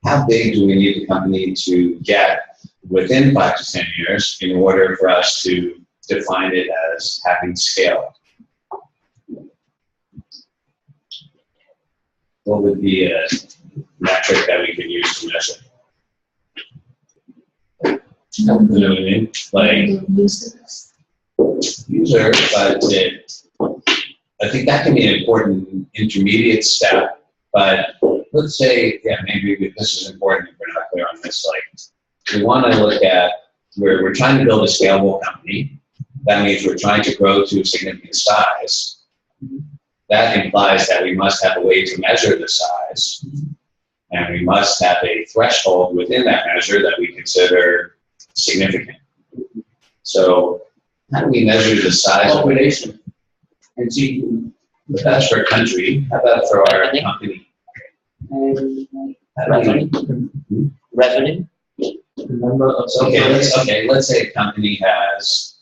how big do we need the company to get within 5 to 10 years in order for us to define it as having scale? What would be a metric that we could use to measure? You know what I mean? Like user, but I think that can be an important intermediate step. But let's say, maybe this is important if we're not clear on this. Like, we want to look at where we're trying to build a scalable company. That means we're trying to grow to a significant size. That implies that we must have a way to measure the size, and we must have a threshold within that measure that we consider significant. So, how do we measure the size of Population and GDP. That's for a country. How about for our company? Revenue. The number of Let's say a company has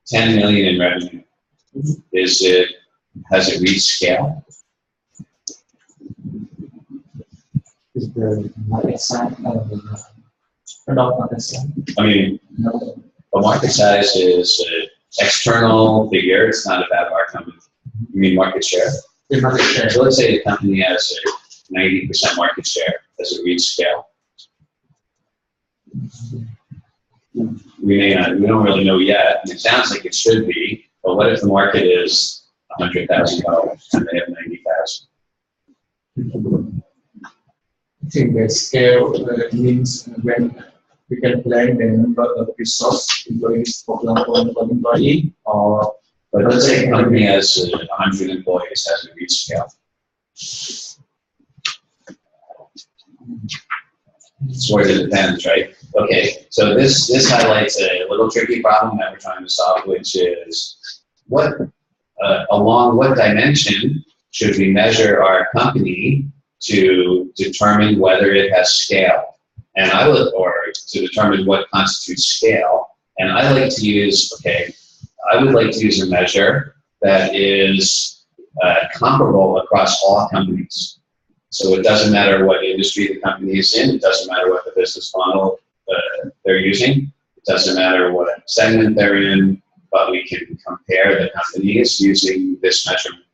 10 million in revenue. Has it reached scale? is the market size product market size. I mean, the market size is an external figure. It's not about our company. You mean market share? The market share. So let's say a company has a 90% market share. Does it reach scale? We don't really know yet. It sounds like it should be, but what if the market is $100,000 and they have 90,000? I think that scale means when we can plan the number of resource employees, for example, per employee, or But let's say a company has 100 employees, has it reached scale? Sort of depends, right? Okay, so this highlights a little tricky problem that we're trying to solve, which is along what dimension should we measure our company to determine whether it has scale? and or to determine what constitutes scale. And I like to use, I would like to use a measure that is comparable across all companies. So it doesn't matter what industry the company is in, it doesn't matter what the business model they're using, it doesn't matter what segment they're in, but we can compare the companies using this measurement.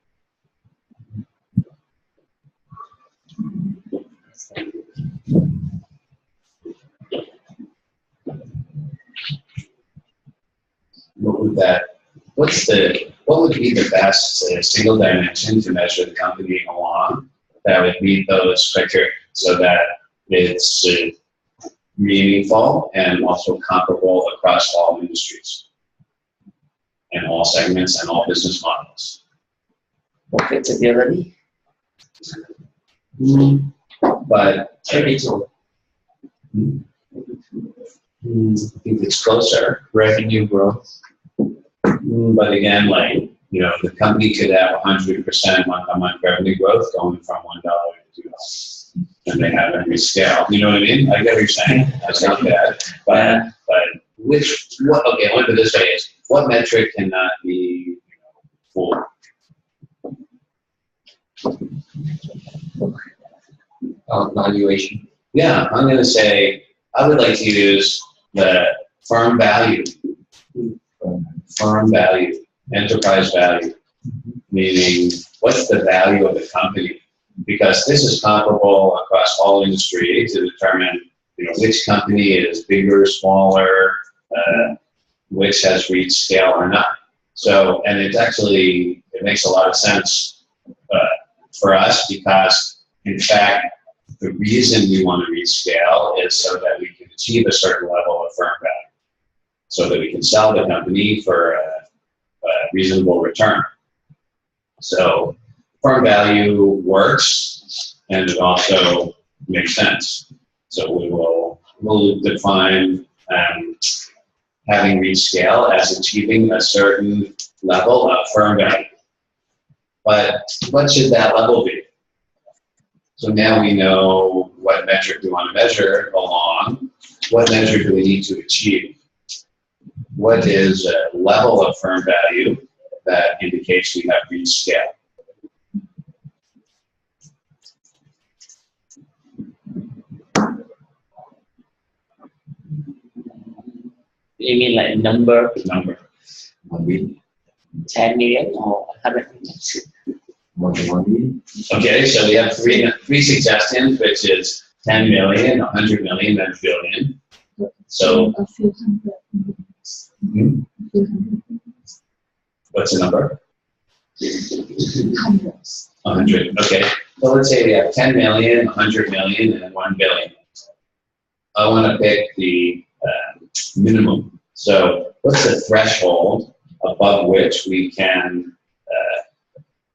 What would be the best single dimension to measure the company along that would meet those criteria so that it's meaningful and also comparable across all industries and all segments and all business models? Profitability. But Capital. I think it's closer. Revenue growth. But again, like, the company could have 100% month-on-month revenue growth going from $1 to $2. And they have every scale. You know what I mean? I get what you're saying. That's not bad. But I want to put this way is, what metric cannot be full? Valuation. Yeah, I'm going to say, I would like to use the firm value, enterprise value, meaning what's the value of the company? Because this is comparable across all industries to determine, which company is bigger, smaller, which has reached scale or not. So, and it makes a lot of sense for us because, in fact, the reason we want to reach scale is so that we can achieve a certain level of firm value, so that we can sell the company for a reasonable return. So firm value works, and it also makes sense. So we'll define having reached scale as achieving a certain level of firm value. But what should that level be? So now we know what metric we want to measure along. What measure do we need to achieve? What is a level of firm value that indicates we have reached scale? You mean like number? Number. 10 million or 100 million? More than 1 million? Okay, so we have three suggestions, which is 10 million, 100 million, and a billion. So, a few hundred millions. A few hundred millions. what's the number? Hundreds. 100. Okay. So let's say we have 10 million, 100 million, and 1 billion. I want to pick the minimum. So what's the threshold above which we can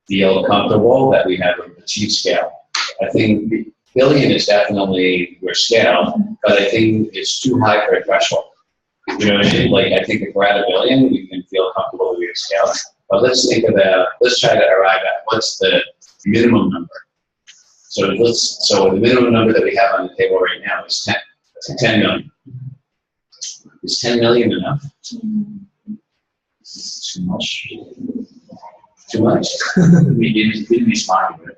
feel comfortable that we have achieved scale? I think billion is definitely your scale, but I think it's too high for a threshold. You know what I mean? Like, I think if we're at a billion, we can feel comfortable that we have scale. But let's try to arrive at what's the minimum number. So the minimum number that we have on the table right now is 10. 10 million. Is 10 million enough? Too much. Too much? We didn't be smart, right?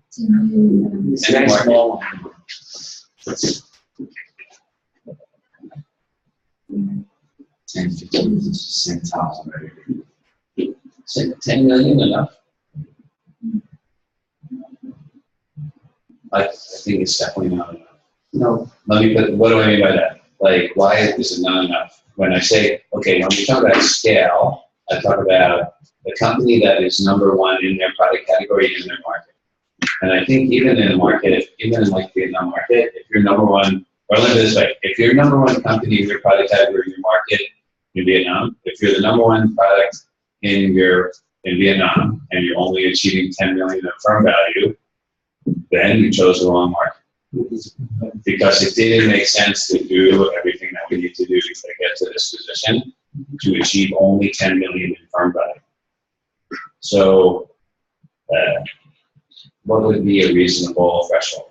It's very small. 10, 15, 10,000, right? 10 million enough? I think it's definitely not enough. No. What do I mean by that? Like, why is it not enough? When I say, okay, when we talk about scale, I talk about the company that is number one in their product category in their market. And I think even in a market, even in like Vietnam market, if you're number one, or let me this way, if you're number one company in your product category in your market in Vietnam, if you're the number one product in Vietnam and you're only achieving 10 million of firm value, then you chose the wrong market. Because it didn't make sense to do everything that we need to do to get to this position to achieve only 10 million in firm value. So, what would be a reasonable threshold?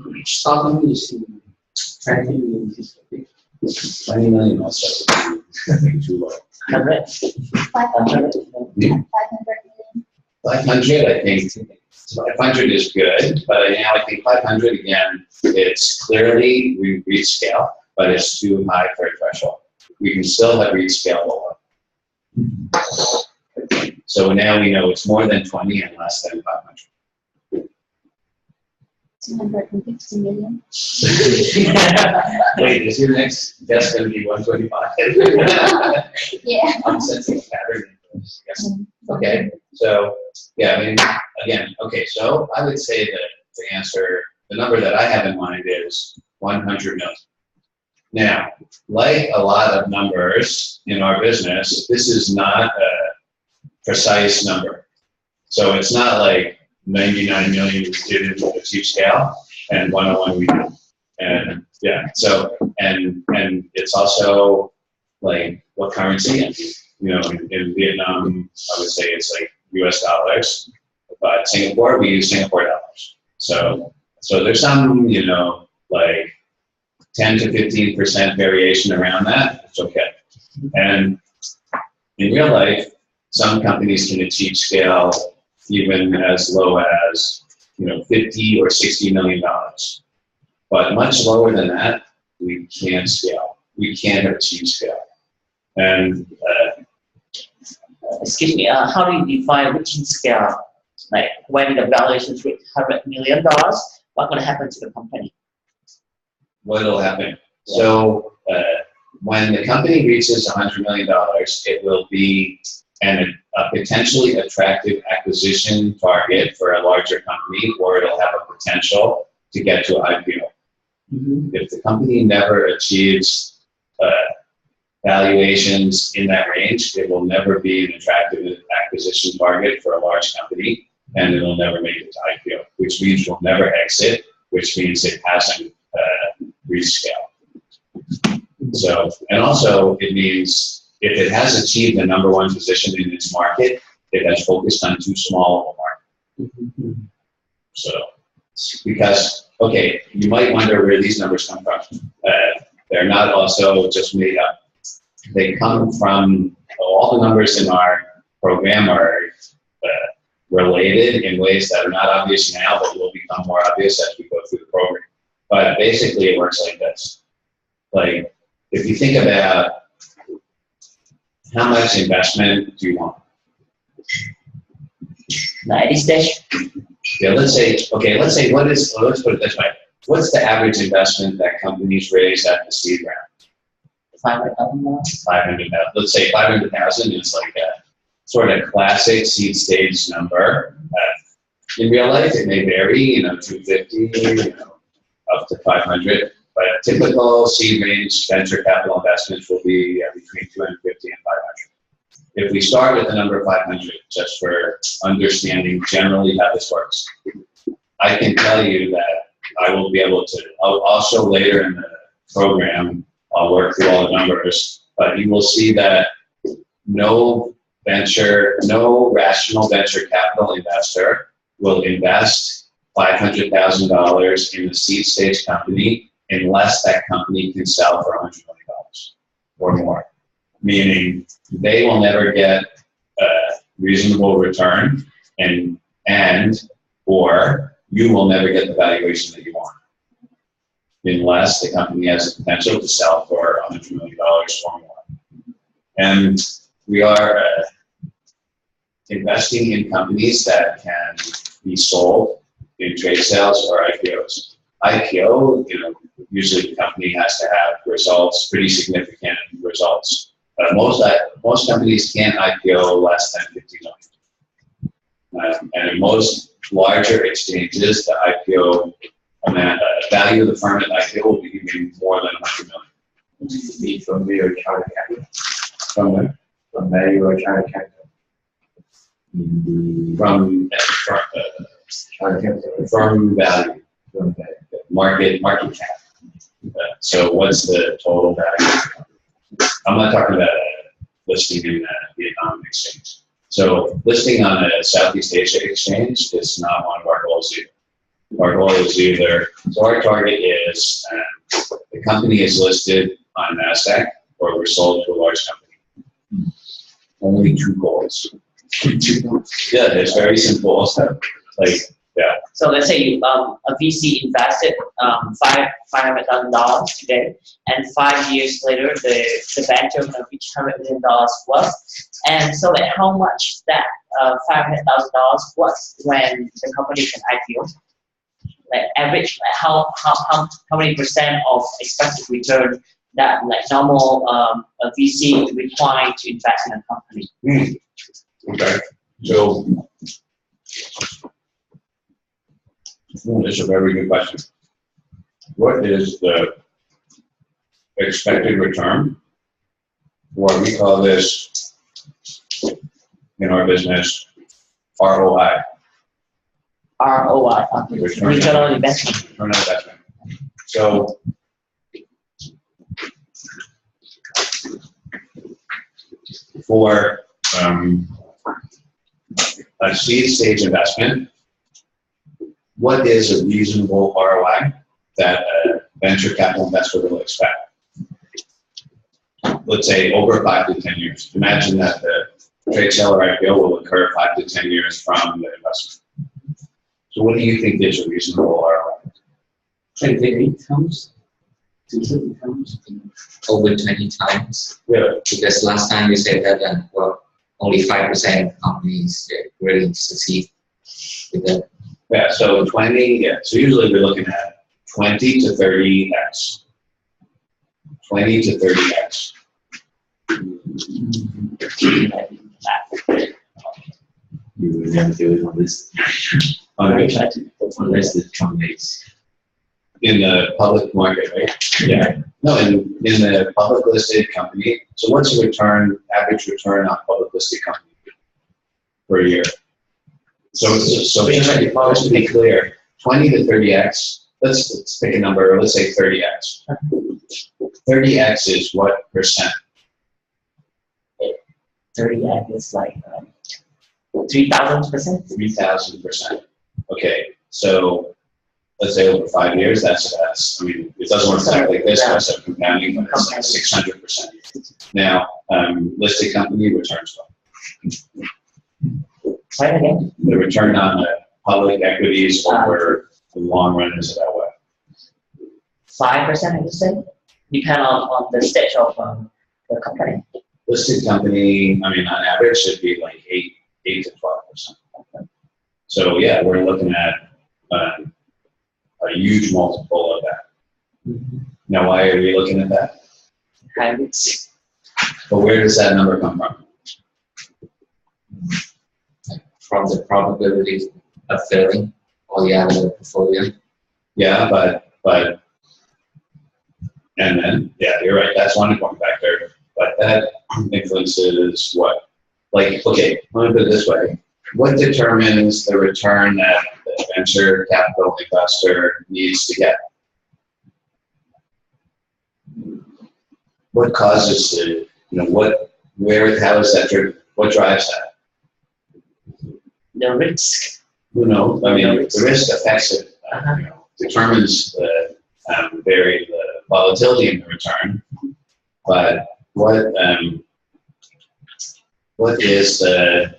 Which company is trending in this topic? 20 million also would be too low. 100. 500 million. 500, I think 500 is good, but now I think 500 again, it's clearly we reach scale, but it's too high for a threshold. We can still have reached scale below. So now we know it's more than 20 and less than 500. 250 million. Wait, is your next guess going to be 125? Yeah. I'm sensing a pattern. Yes. Okay, so yeah, I mean, again, okay, so I would say that the answer, the number that I have in mind is 100 million. Now, like a lot of numbers in our business, this is not a precise number. So it's not like 99 million we did to achieve scale and 101 we did. And yeah, so, and it's also like what currency, and you know, in Vietnam, I would say it's like US dollars, but Singapore, we use Singapore dollars. So there's some, you know, like 10 to 15% variation around that, it's okay. And in real life, some companies can achieve scale even as low as, you know, 50 or 60 million dollars. But much lower than that, we can't scale. We can't achieve scale. And Excuse me, how do you define reaching scale? Like when the valuation is $100 million, what's going to happen to the company? what will happen? So when the company reaches $100 million, it will be a potentially attractive acquisition target for a larger company, or it'll have a potential to get to IPO. Mm-hmm. If the company never achieves valuations in that range, it will never be an attractive acquisition target for a large company, and it'll never make it to IPO, which means you'll never exit, which means it hasn't reached scale. So, and also it means if it has achieved the #1 position in its market, it has focused on too small of a market. Mm-hmm. So, because, okay, you might wonder where these numbers come from. They're not also just made up. They come from, all the numbers in our program are related in ways that are not obvious now, but will become more obvious as we go through the program. But basically it works like this. Like, if you think about how much investment do you want? At this stage, Yeah, let's say let's put it this way. What's the average investment that companies raise at the seed round? 500,000. 500,000. Let's say 500,000 is like a sort of classic seed stage number. In real life, it may vary, 250, up to 500. But a typical seed range venture capital investments will be between 250 and 500. If we start with the number 500, just for understanding generally how this works, I can tell you that I will be able to, I'll also later in the program, I'll work through all the numbers, but you will see that no rational venture capital investor will invest $500,000 in a seed stage company unless that company can sell for $100 million or more. Meaning they will never get a reasonable return or you will never get the valuation that you want unless the company has the potential to sell for $100 million or more. And we are investing in companies that can be sold in trade sales or IPOs. IPO, usually the company has to have results, pretty significant results. Most companies can't IPO less than 50 million. And in most larger exchanges, the IPO value of the firm at IPO will be even more than 100 million. From the China capital. From where? From value or China capital. From China capital. firm value, From value. market cap. So what's the total value? I'm not talking about listing in a Vietnam exchange. So listing on a Southeast Asia exchange is not one of our goals either. Our goal is either, so our target is the company is listed on NASDAQ or we're sold to a large company. Only two goals. Yeah, it's very simple. Like, yeah. So let's say you, a VC invested $500,000 today, and 5 years later the venture will reach $100 million plus. And so like how much that $500,000 was when the company can IPO? Like average, like how many percent of expected return that like normal a VC required to invest in a company? Okay. So that's a very good question. What is the expected return? What we call this in our business ROI. ROI, return on investment. Return on investment. So for a seed stage investment, what is a reasonable ROI that a venture capital investor will expect? Let's say over 5 to 10 years. Imagine that the trade sale or IPO will occur 5 to 10 years from the investment. So what do you think is a reasonable ROI? 28 times. Over 20 times. Really? Because last time you said that well, only 5% of companies really succeed with that. Yeah, so 20, yeah. So usually we're looking at 20 to 30x. 20 to 30x. You would never do it on this. Unless the Trump makes. In the public market, right? Yeah. No, in the public listed company. So what's the return, average return on public listed company per year? So just to be clear, 20 to 30x, let's pick a number, let's say 30x. 30x is what percent? 30x is like 3,000%. 3,000%. Okay, so let's say over 5 years, that's I mean, it doesn't work exactly like this, but it's a compounding, but it's like 600%. Now, listed company returns what? Try it again. The return on the public equities over the long run is about what? 5%, I would say. Depend on the stage of the company. Listed company, I mean, on average, should be like 8 to 12%. So yeah, we're looking at a huge multiple of that. Now, why are we looking at that? Habits. But where does that number come from? From the probability of failing all the other portfolio. Yeah, but, and then, yeah, you're right, that's one important factor, but that influences what? Like, okay, let me put it this way. What determines the return that the venture capital investor needs to get? What causes the, how is that driven? What drives that? The risk. Who knows? I mean, the risk affects it, determines the volatility in the return. But what is the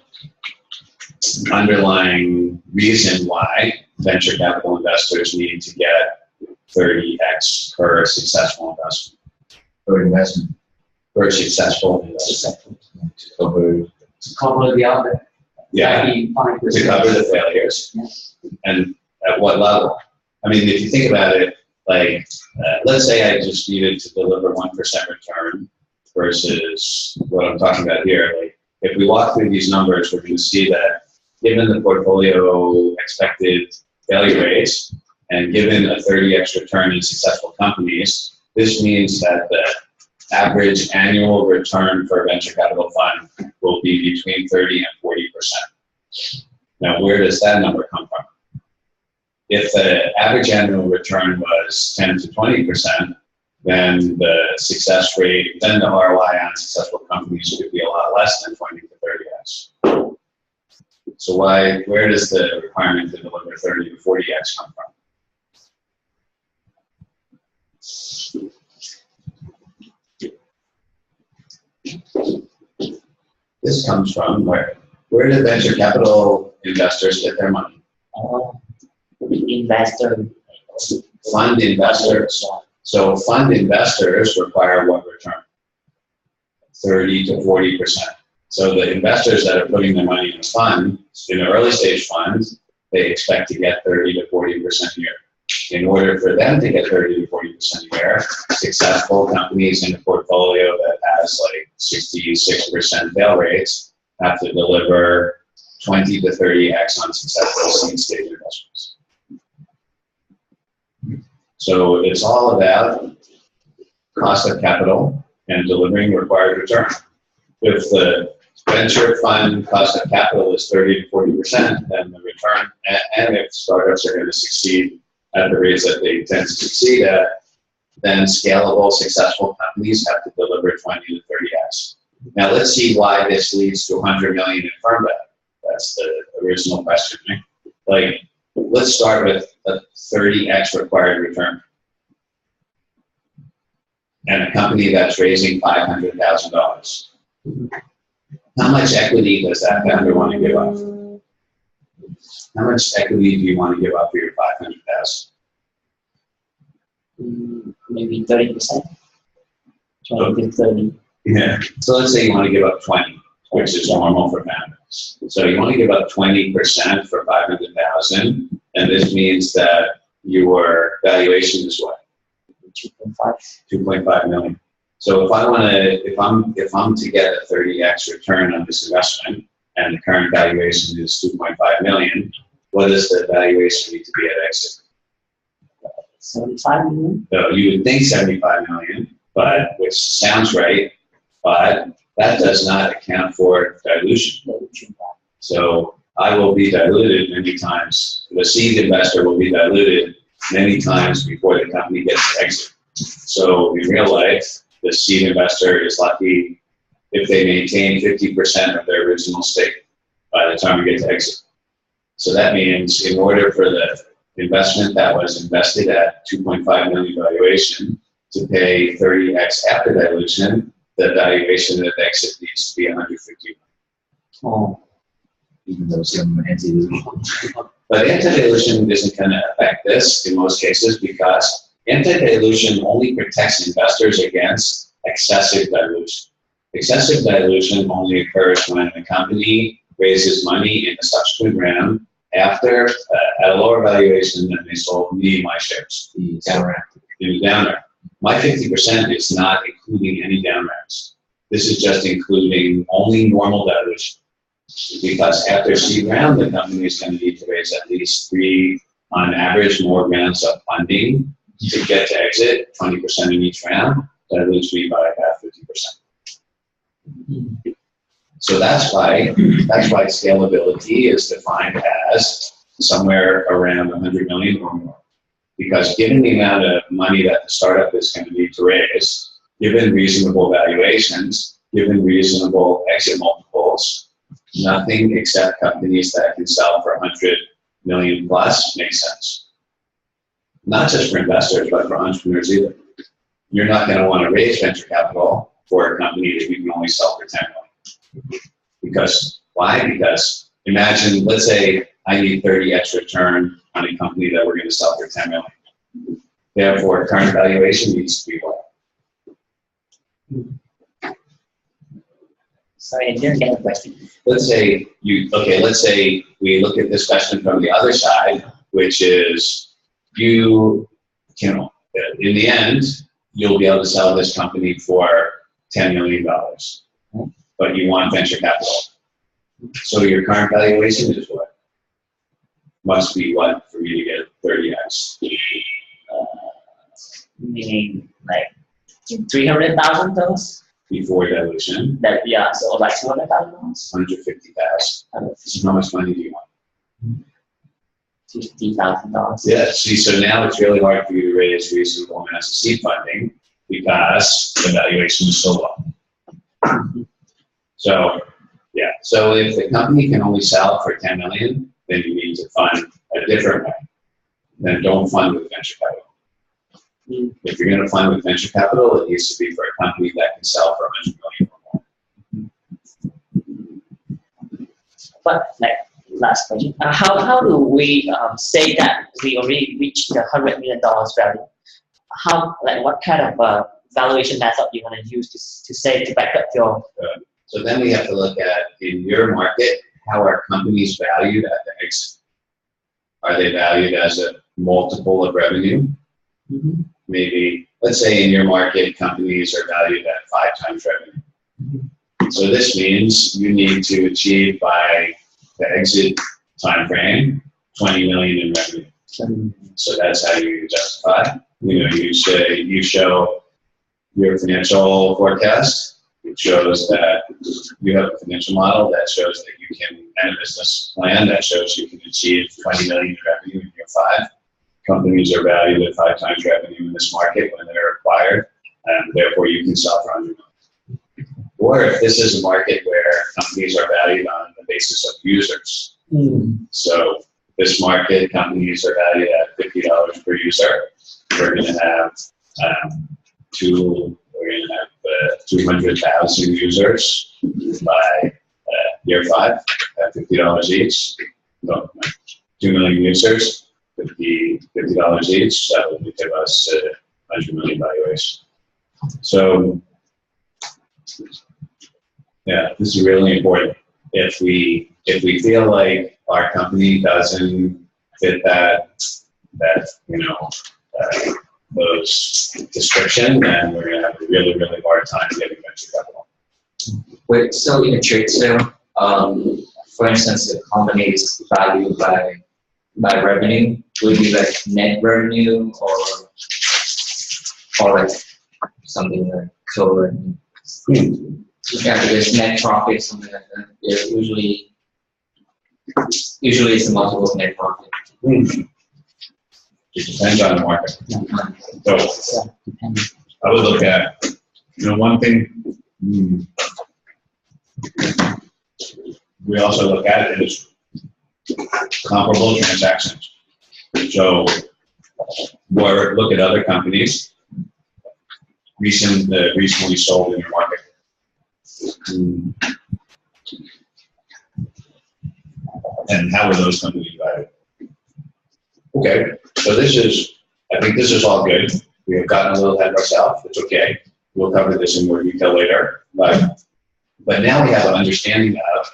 underlying reason why venture capital investors need to get 30x per successful investment? Per successful investment. To cover the other. Yeah, 95%. to cover the failures. And at what level? I mean, if you think about it, like, let's say I just needed to deliver 1% return versus what I'm talking about here. Like, if we walk through these numbers, we're going to see that given the portfolio expected failure rates and given a 30x return in successful companies, this means that the average annual return for a venture capital fund will be between 30 and 40%. Now, where does that number come from? If the average annual return was 10 to 20%, then the success rate, then the ROI on successful companies would be a lot less than 20 to 30x. So where does the requirement to deliver 30 to 40x come from? This comes from where? Where do venture capital investors get their money? Investor. Fund investors. So fund investors require what return? 30 to 40%. So the investors that are putting their money in a fund, in an early stage fund, they expect to get 30 to 40% a year. In order for them to get 30 to 40% a year, successful companies in a portfolio that has like 66% fail rates have to deliver 20 to 30x on successful seed stage investments. So it's all about cost of capital and delivering required return. If the venture fund cost of capital is 30 to 40%, then the return, and if startups are going to succeed at the rates that they tend to succeed at, then scalable, successful companies have to deliver 20 to 30x. Now let's see why this leads to 100 million in firm value. That's the original question, right? Like, let's start with a 30x required return. And a company that's raising $500,000. How much equity does that founder want to give up? How much equity do you want to give up for your 500,000? Maybe 30%. 20 to 30. Yeah. So let's say you want to give up 20, which is normal for founders. So you want to give up 20% for 500,000, and this means that your valuation is what? 2.5. 2.5 million. So if I want to, if I'm to get a 30x return on this investment, and the current valuation is 2.5 million, what does the valuation need to be at exit? 75 million. So you would think 75 million, but which sounds right, but that does not account for dilution. So I will be diluted many times. The seed investor will be diluted many times before the company gets to exit. So in real life, the seed investor is lucky if they maintain 50% of their original stake by the time we get to exit. So that means in order for the investment that was invested at 2.5 million valuation to pay 30x after dilution, the valuation at exit needs to be 150 million. Oh. Even though some anti-dilution. But anti-dilution isn't going to affect this in most cases because anti-dilution only protects investors against excessive dilution. Excessive dilution only occurs when a company raises money in the subsequent round after at a lower valuation than they sold me my shares. In the down round. My 50% is not including any down rounds. This is just including only normal dilution. Because after seed round, the company is going to need to raise at least 3, on average, more rounds of funding to get to exit. 20% in each round dilutes me by about 50%. So that's why scalability is defined as somewhere around 100 million or more. Because given the amount of money that the startup is going to need to raise, given reasonable valuations, given reasonable exit multiples, nothing except companies that can sell for 100 million plus makes sense. Not just for investors, but for entrepreneurs either. You're not going to want to raise venture capital for a company that you can only sell for 10 million. Because, why? Because imagine, let's say I need 30x return on a company that we're going to sell for 10 million. Therefore, current valuation needs to be what? Sorry, I didn't get the question. Let's say let's say we look at this question from the other side, which is in the end, you'll be able to sell this company for $10 million, but you want venture capital. So your current valuation is what? Must be what for you to get 30x? Meaning like $300,000? Before dilution. So like $200,000? 150,000. So how much money do you want? $50,000. Yeah, see, so now it's really hard for you to raise reasonable amounts of seed funding because the valuation is so low. So Yeah. So if the company can only sell for 10 million, then you need to fund a different way. Then don't fund with venture capital. If you're going to fund with venture capital, it needs to be for a company that can sell for 100 million or more. But like last question, how do we say that we already reached the $100 million value? How, like, what kind of valuation method you're going to use to say to back up your? So then we have to look at, in your market, how are companies valued at the exit? Are they valued as a multiple of revenue? Mm-hmm. Maybe, let's say in your market, companies are valued at 5 times revenue. Mm-hmm. So this means you need to achieve by the exit time frame 20 million in revenue. Mm-hmm. So that's how you justify. You know, you show your financial forecast. It shows that you have a financial model that shows that you can, and a business plan that shows you can achieve 20 million in revenue in year 5. Companies are valued at 5 times revenue in this market when they're acquired, and therefore you can sell for 100 million. Or if this is a market where companies are valued on the basis of users. So this market, companies are valued at $50 per user. We're going to have 200,000 users by year 5 at $50 each. So 2 million users, $50 each. That would give us 100 million valuation. So yeah, this is really important. If we feel like our company doesn't fit that those description, then we're going to have a really, really hard time getting venture capital. Wait, so in a trade sale, for instance, the company is valued by revenue, would be like net revenue or like something like total revenue? Yeah, because net profit, something like that. Yeah, usually it's a multiple of net profit. It depends on the market. So I would look at, one thing we also look at is comparable transactions. So look at other companies recently sold in your market. And how are those companies valued? Okay, so I think this is all good. We have gotten a little ahead of ourselves. It's okay. We'll cover this in more detail later. But now we have an understanding of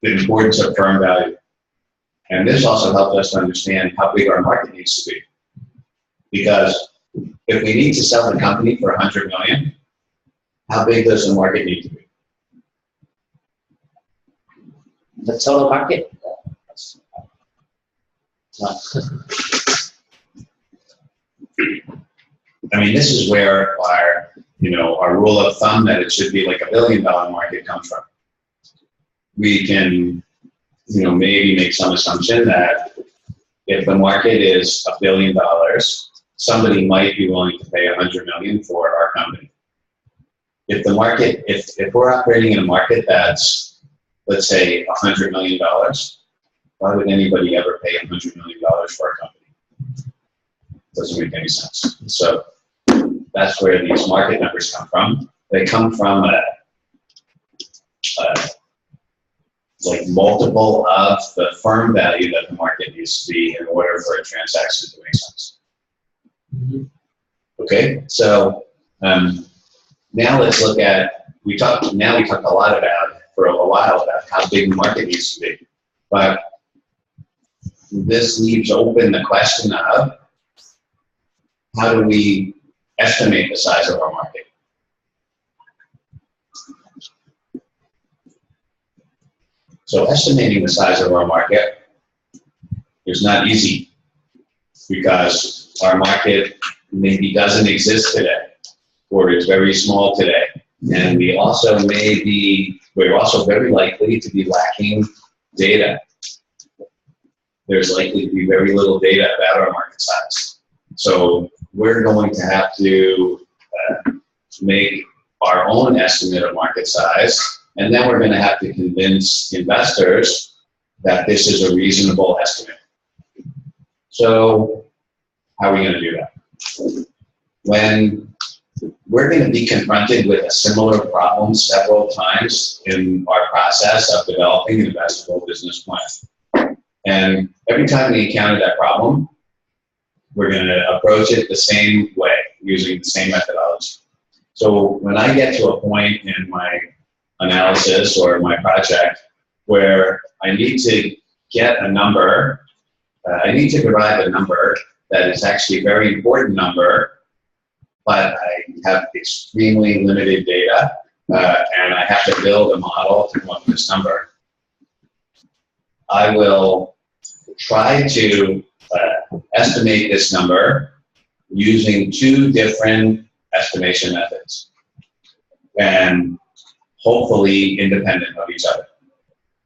the importance of firm value. And this also helped us to understand how big our market needs to be. Because if we need to sell the company for 100 million, how big does the market need to be? The total market? I mean, this is where our rule of thumb that it should be like $1 billion market comes from. We can, maybe make some assumption that if the market is $1 billion, somebody might be willing to pay 100 million for our company. If the market, if we're operating in a market that's, let's say, $100 million, why would anybody ever pay $100 million for our company? Doesn't make any sense. So that's where these market numbers come from. They come from like multiple of the firm value that the market needs to be in order for a transaction to make sense. Okay, so now let's look at, we talked a lot about, for a while, about how big the market needs to be. But this leaves open the question of, how do we estimate the size of our market? So estimating the size of our market is not easy because our market maybe doesn't exist today, or it's very small today. And we're also very likely to be lacking data. There's likely to be very little data about our market size. So we're going to have to make our own estimate of market size And then we're going to have to convince investors that this is a reasonable estimate. So how are we going to do that? When we're going to be confronted with a similar problem several times in our process of developing an investable business plan. And every time we encounter that problem, we're going to approach it the same way, using the same methodology. So when I get to a point in my analysis or my project where I need to get a number, I need to derive a number that is actually a very important number, but I have extremely limited data, and I have to build a model to come up with this number. I will try to estimate this number using two different estimation methods, and hopefully independent of each other.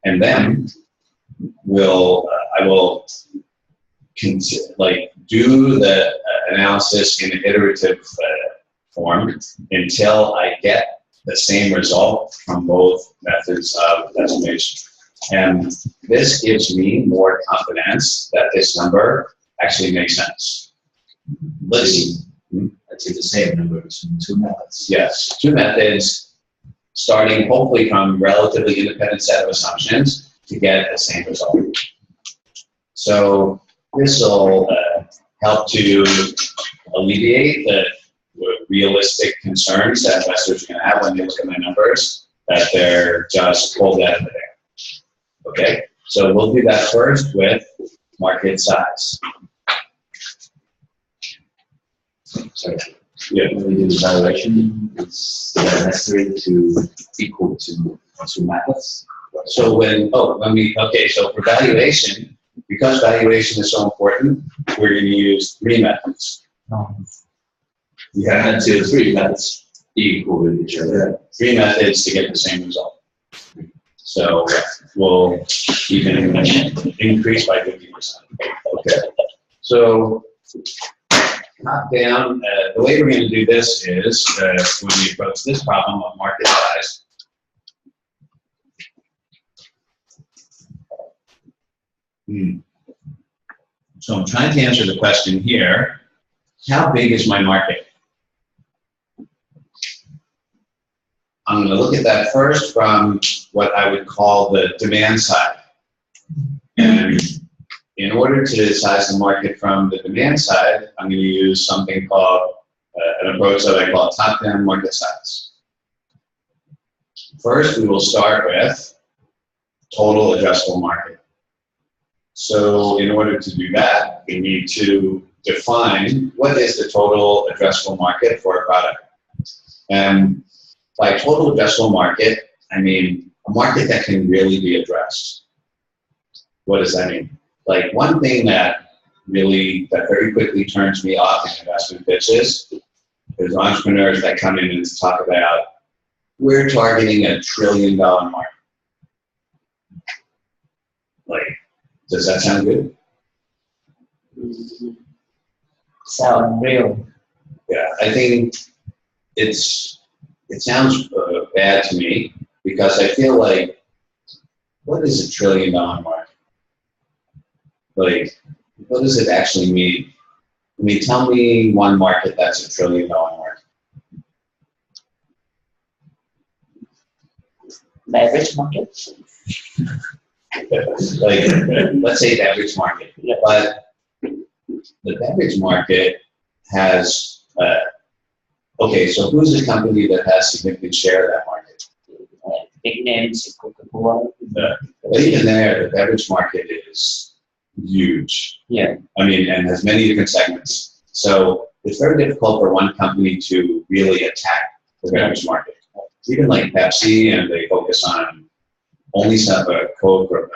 And then I will do the analysis in an iterative form until I get the same result from both methods of estimation. And this gives me more confidence that this number actually makes sense. Let's see. Let's say the same number between two methods. Yes, two methods, starting hopefully from relatively independent set of assumptions to get the same result. So this will help to alleviate the realistic concerns that investors are going to have when they look at my numbers, that they're just pulled out of the air. Okay, so we'll do that first with market size. So Yeah. when we do the valuation, it's necessary to equal to two methods. So so for valuation, because valuation is so important, we're going to use three methods. Yeah, until three methods equal with each other. Three methods to get the same result. So we'll even increase by 50%. Okay. So top down, the way we're going to do this is when we approach this problem of market size. So I'm trying to answer the question here, how big is my market? I'm going to look at that first from what I would call the demand side. And in order to size the market from the demand side, I'm going to use something called an approach that I call top-down market size. First, we will start with total addressable market. So in order to do that, we need to define what is the total addressable market for a product. And by total addressable market, I mean a market that can really be addressed. What does that mean? Like one thing that very quickly turns me off in investment pitches is entrepreneurs that come in and talk about, we're targeting $1 trillion market. Like, does that sound good? Sound real. Yeah, I think it sounds bad to me because I feel like, what is $1 trillion market? Like, what does it actually mean? I mean, tell me one market that's $1 trillion market. Beverage market? Like, let's say beverage market. But the beverage market has, okay, so who's the company that has significant share of that market? Big names, Coca-Cola. But even there, the beverage market is huge. Yeah. I mean, and has many different segments. So it's very difficult for one company to really attack the beverage market. Even like Pepsi, and they focus on only some Coke, or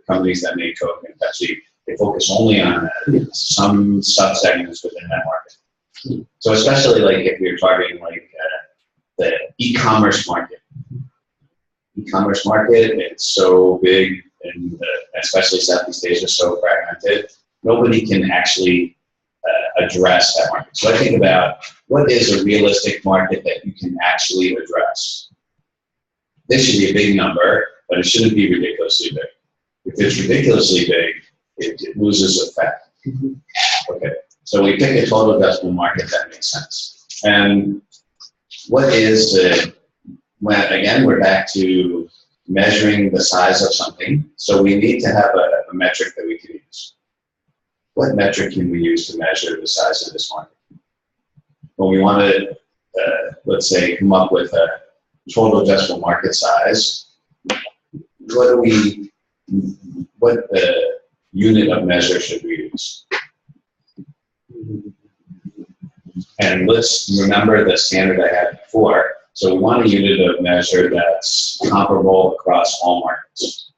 companies that make Coke and Pepsi, they focus only on some subsegments within that market. So especially like if you're targeting like the e-commerce market. E-commerce market, it's so big, and especially Southeast Asia, so fragmented. Nobody can actually address that market. So I think about what is a realistic market that you can actually address. this should be a big number, but it shouldn't be ridiculously big. If it's ridiculously big, it loses effect. Okay, so we pick a total addressable market that makes sense. And what is the, when again, we're back to measuring the size of something. So we need to have a metric that we can use. What metric can we use to measure the size of this market? When we want to, let's say, come up with a total addressable market size, what unit of measure should we use? And let's remember the standard I had before. So we want a unit of measure that's comparable across all markets.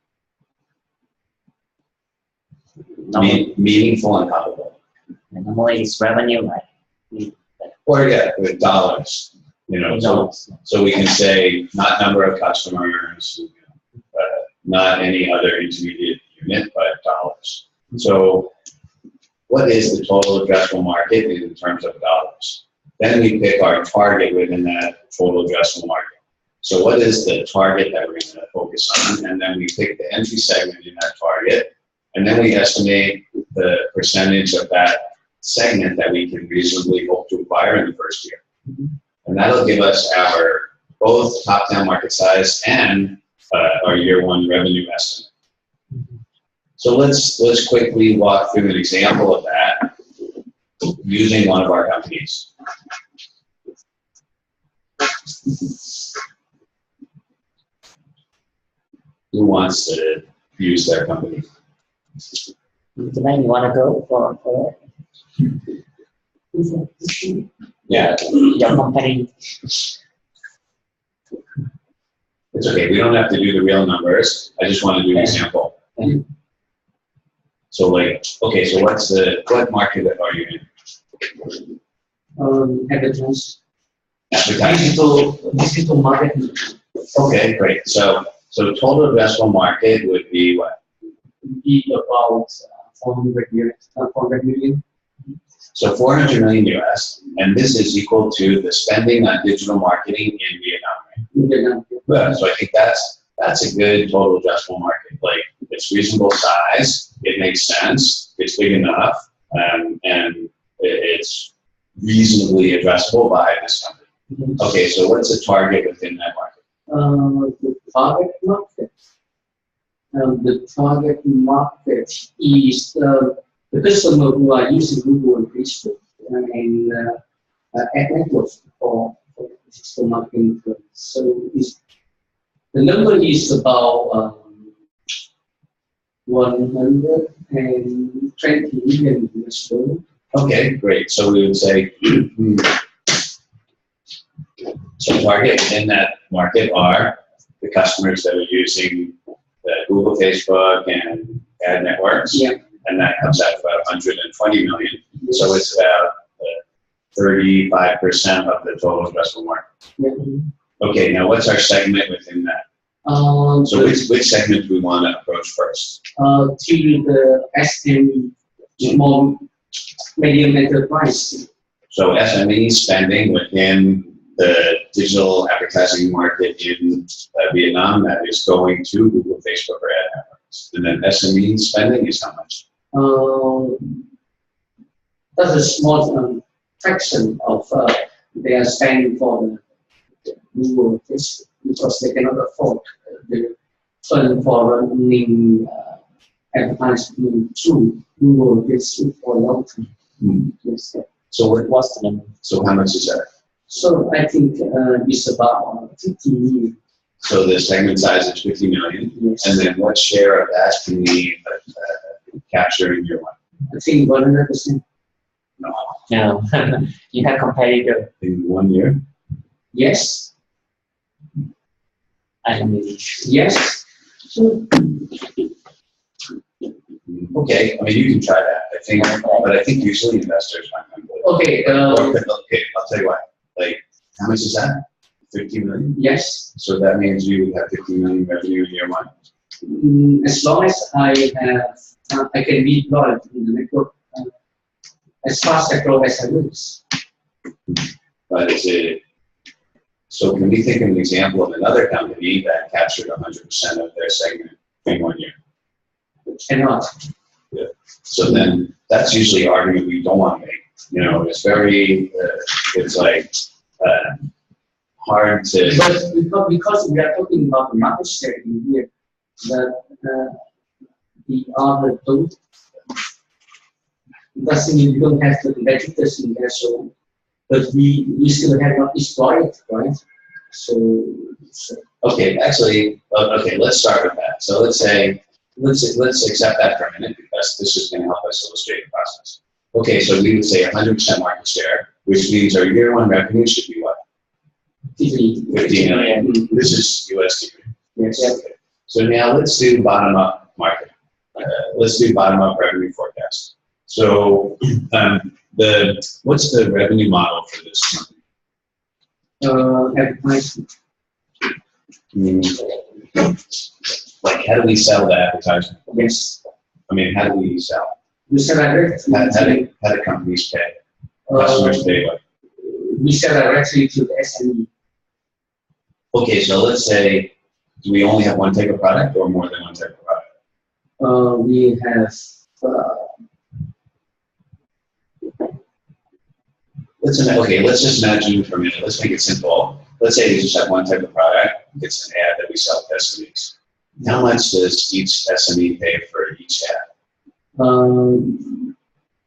Meaningful and comparable. And normally it's revenue, right? Or yeah, with dollars. You know, so we can say not number of customers, not any other intermediate unit, but dollars. So what is the total addressable market in terms of dollars? Then we pick our target within that total addressable market. So what is the target that we're going to focus on? And then we pick the entry segment in that target. And then we estimate the percentage of that segment that we can reasonably hope to acquire in the first year. And that'll give us our both top-down market size and our year one revenue estimate. So let's quickly walk through an example of that using one of our companies. Who wants to use their company? Then you want to go for it? Yeah. Your company. It's okay. We don't have to do the real numbers. I just want to do an example. So like, okay, so what market are you in? Advertise. Advertising. Digital marketing. Okay, great. So total addressable market would be what? Be about 400 million. So 400 million US, and this is equal to the spending on digital marketing in Vietnam. Right? So I think that's a good total addressable market. Like, it's reasonable size, it makes sense, it's big enough, and it's reasonably addressable by this company. Okay, so what's the target within that market? The target market. The target market is the customer who are using Google and Facebook and ad networks for digital marketing. So the number is about 120 million US dollars. Okay, great. So we would say, so target within that market are the customers that are using the Google, Facebook, and ad networks. Yeah. And that comes out about 120 million. Yes. So it's about 35% of the total addressable market. Yeah. Okay, now what's our segment within that? So which segment do we want to approach first? To the SME, small, medium enterprise. So SME spending within the digital advertising market in Vietnam that is going to Google, Facebook, or ad networks. And then SME spending is how much? That's a small fraction of their spending for the Google, Facebook, because they cannot afford the fund for running advertising through Google, Facebook for a long time. Yes. So what's the number? So how much is that? So I think it's about 50 million. So the segment size is 50 million. Yes. And then what share of that can we capture in year one? I think 100%. No. No. You have competitor. In 1 year? Yes. Yes. Okay, I mean, you can try that. I think, but I think usually investors might not. Okay. Okay, I'll tell you what. Like, how much is that? 50 million? Yes. So that means you would have 50 million revenue in year one? As long as I have, I can be deployed in the network as fast as I grow as I lose. But is it So can we think of an example of another company that captured 100% of their segment in 1 year? Cannot. Yeah. So then that's usually an argument we don't want to make. You know, it's very, it's like hard to. Because we are talking about the market share in here, that the other don't. Doesn't mean we don't have the competitors in there, so, but we still have not exploited, right? So. Okay, actually, okay, let's start with that. So let's say, let's accept that for a minute because this is going to help us illustrate the process. Okay, so we would say 100% market share, which means our year one revenue should be what? 50 million. This is USD. Yes. Okay. So now let's do bottom up market. Let's do bottom up revenue forecast. So what's the revenue model for this company? Advertising. Like, how do we sell the advertisement? Yes. I mean, how do we sell? We sell directly. How do companies pay? Customers pay what? We sell directly to the SME. Okay, so let's say, do we only have one type of product or more than one type of product? We have. Let's just imagine for a minute. Let's make it simple. Let's say we just have one type of product. It's an ad that we sell to SMEs. How much does each SME pay for each ad?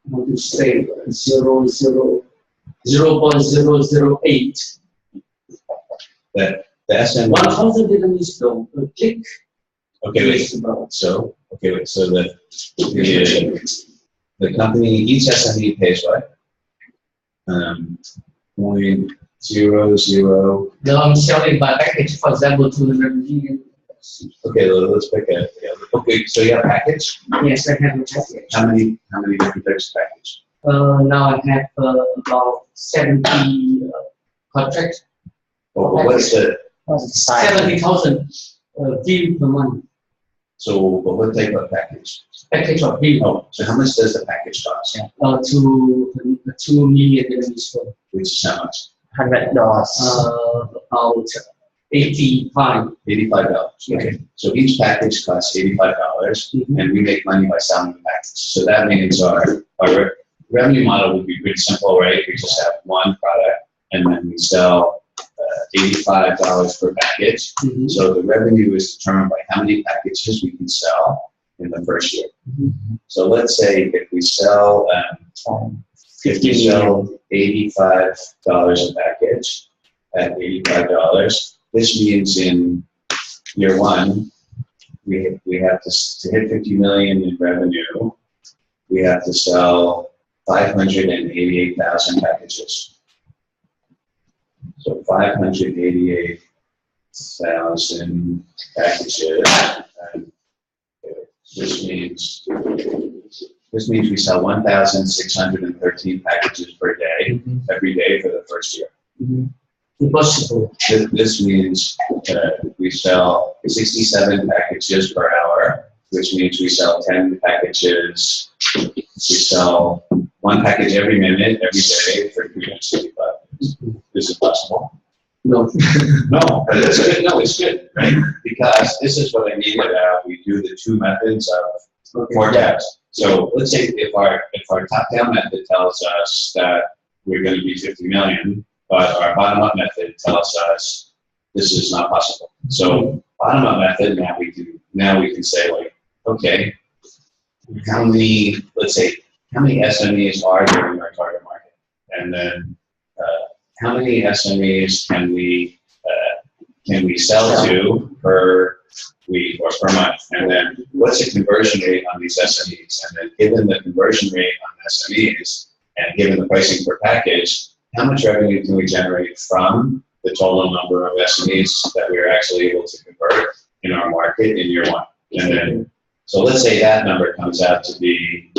What to say? 0.008. The SME. 1,000 Vietnamese per click. Okay, wait. So the company, each SME pays what? 0.00. No, I'm selling by package, for example, to the revenue. Okay, let's pick a. Yeah. Okay, so you have a package? Yes, I have a package. How many different types of package? Now I have about 70 contracts. Well, what's the? 70,000 view per month. So, what type of package? Package of view. Oh, so how much does the package cost? To 2 million Vietnamese. Which is how much? $100. About 85. $85. Okay. So each package costs $85, and we make money by selling the package. So that means our revenue model would be pretty simple, right? We just have one product, and then we sell $85 per package. So the revenue is determined by how many packages we can sell in the first year. So let's say if we sell $85 a package at $85, this means in year one, we have to hit 50 million in revenue. We have to sell 588,000 packages. So 588,000 packages. And this means we sell 1,613 packages per day, every day for the first year. Impossible. This means we sell 67 packages per hour, which means we sell 10 packages. We sell one package every minute, every day for 365 days. This is possible? No. No, but it's good. No, it's good, right? Because this is what I mean about we do the two methods of forecast. So let's say if our top-down method tells us that we're going to be 50 million, but our bottom-up method tells us this is not possible. So bottom-up method, now we can say like, okay, how many SMEs are there in our target market, and then how many SMEs can we sell to per week or per month, and then what's the conversion rate on these SMEs, and then given the conversion rate on SMEs and given the pricing per package, how much revenue can we generate from the total number of SMEs that we're actually able to convert in our market in year one? And then, so let's say that number comes out to be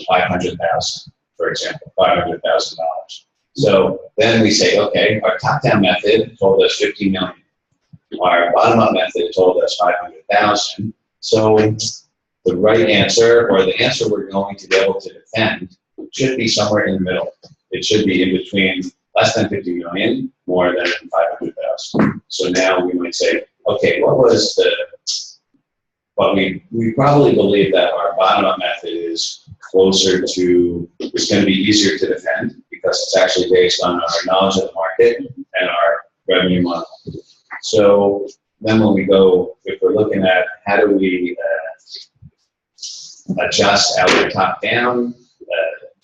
500,000, for example, $500,000. So then we say, okay, our top-down method told us 50 million. Our bottom-up method told us 500,000. So the right answer, or the answer we're going to be able to defend, should be somewhere in the middle. It should be in between less than 50 million, more than 500,000. So now we might say, okay, what was the, but we probably believe that our bottom-up method is closer to, it's going to be easier to defend because it's actually based on our knowledge of the market and our revenue model. So then when we go, if we're looking at how do we adjust our top-down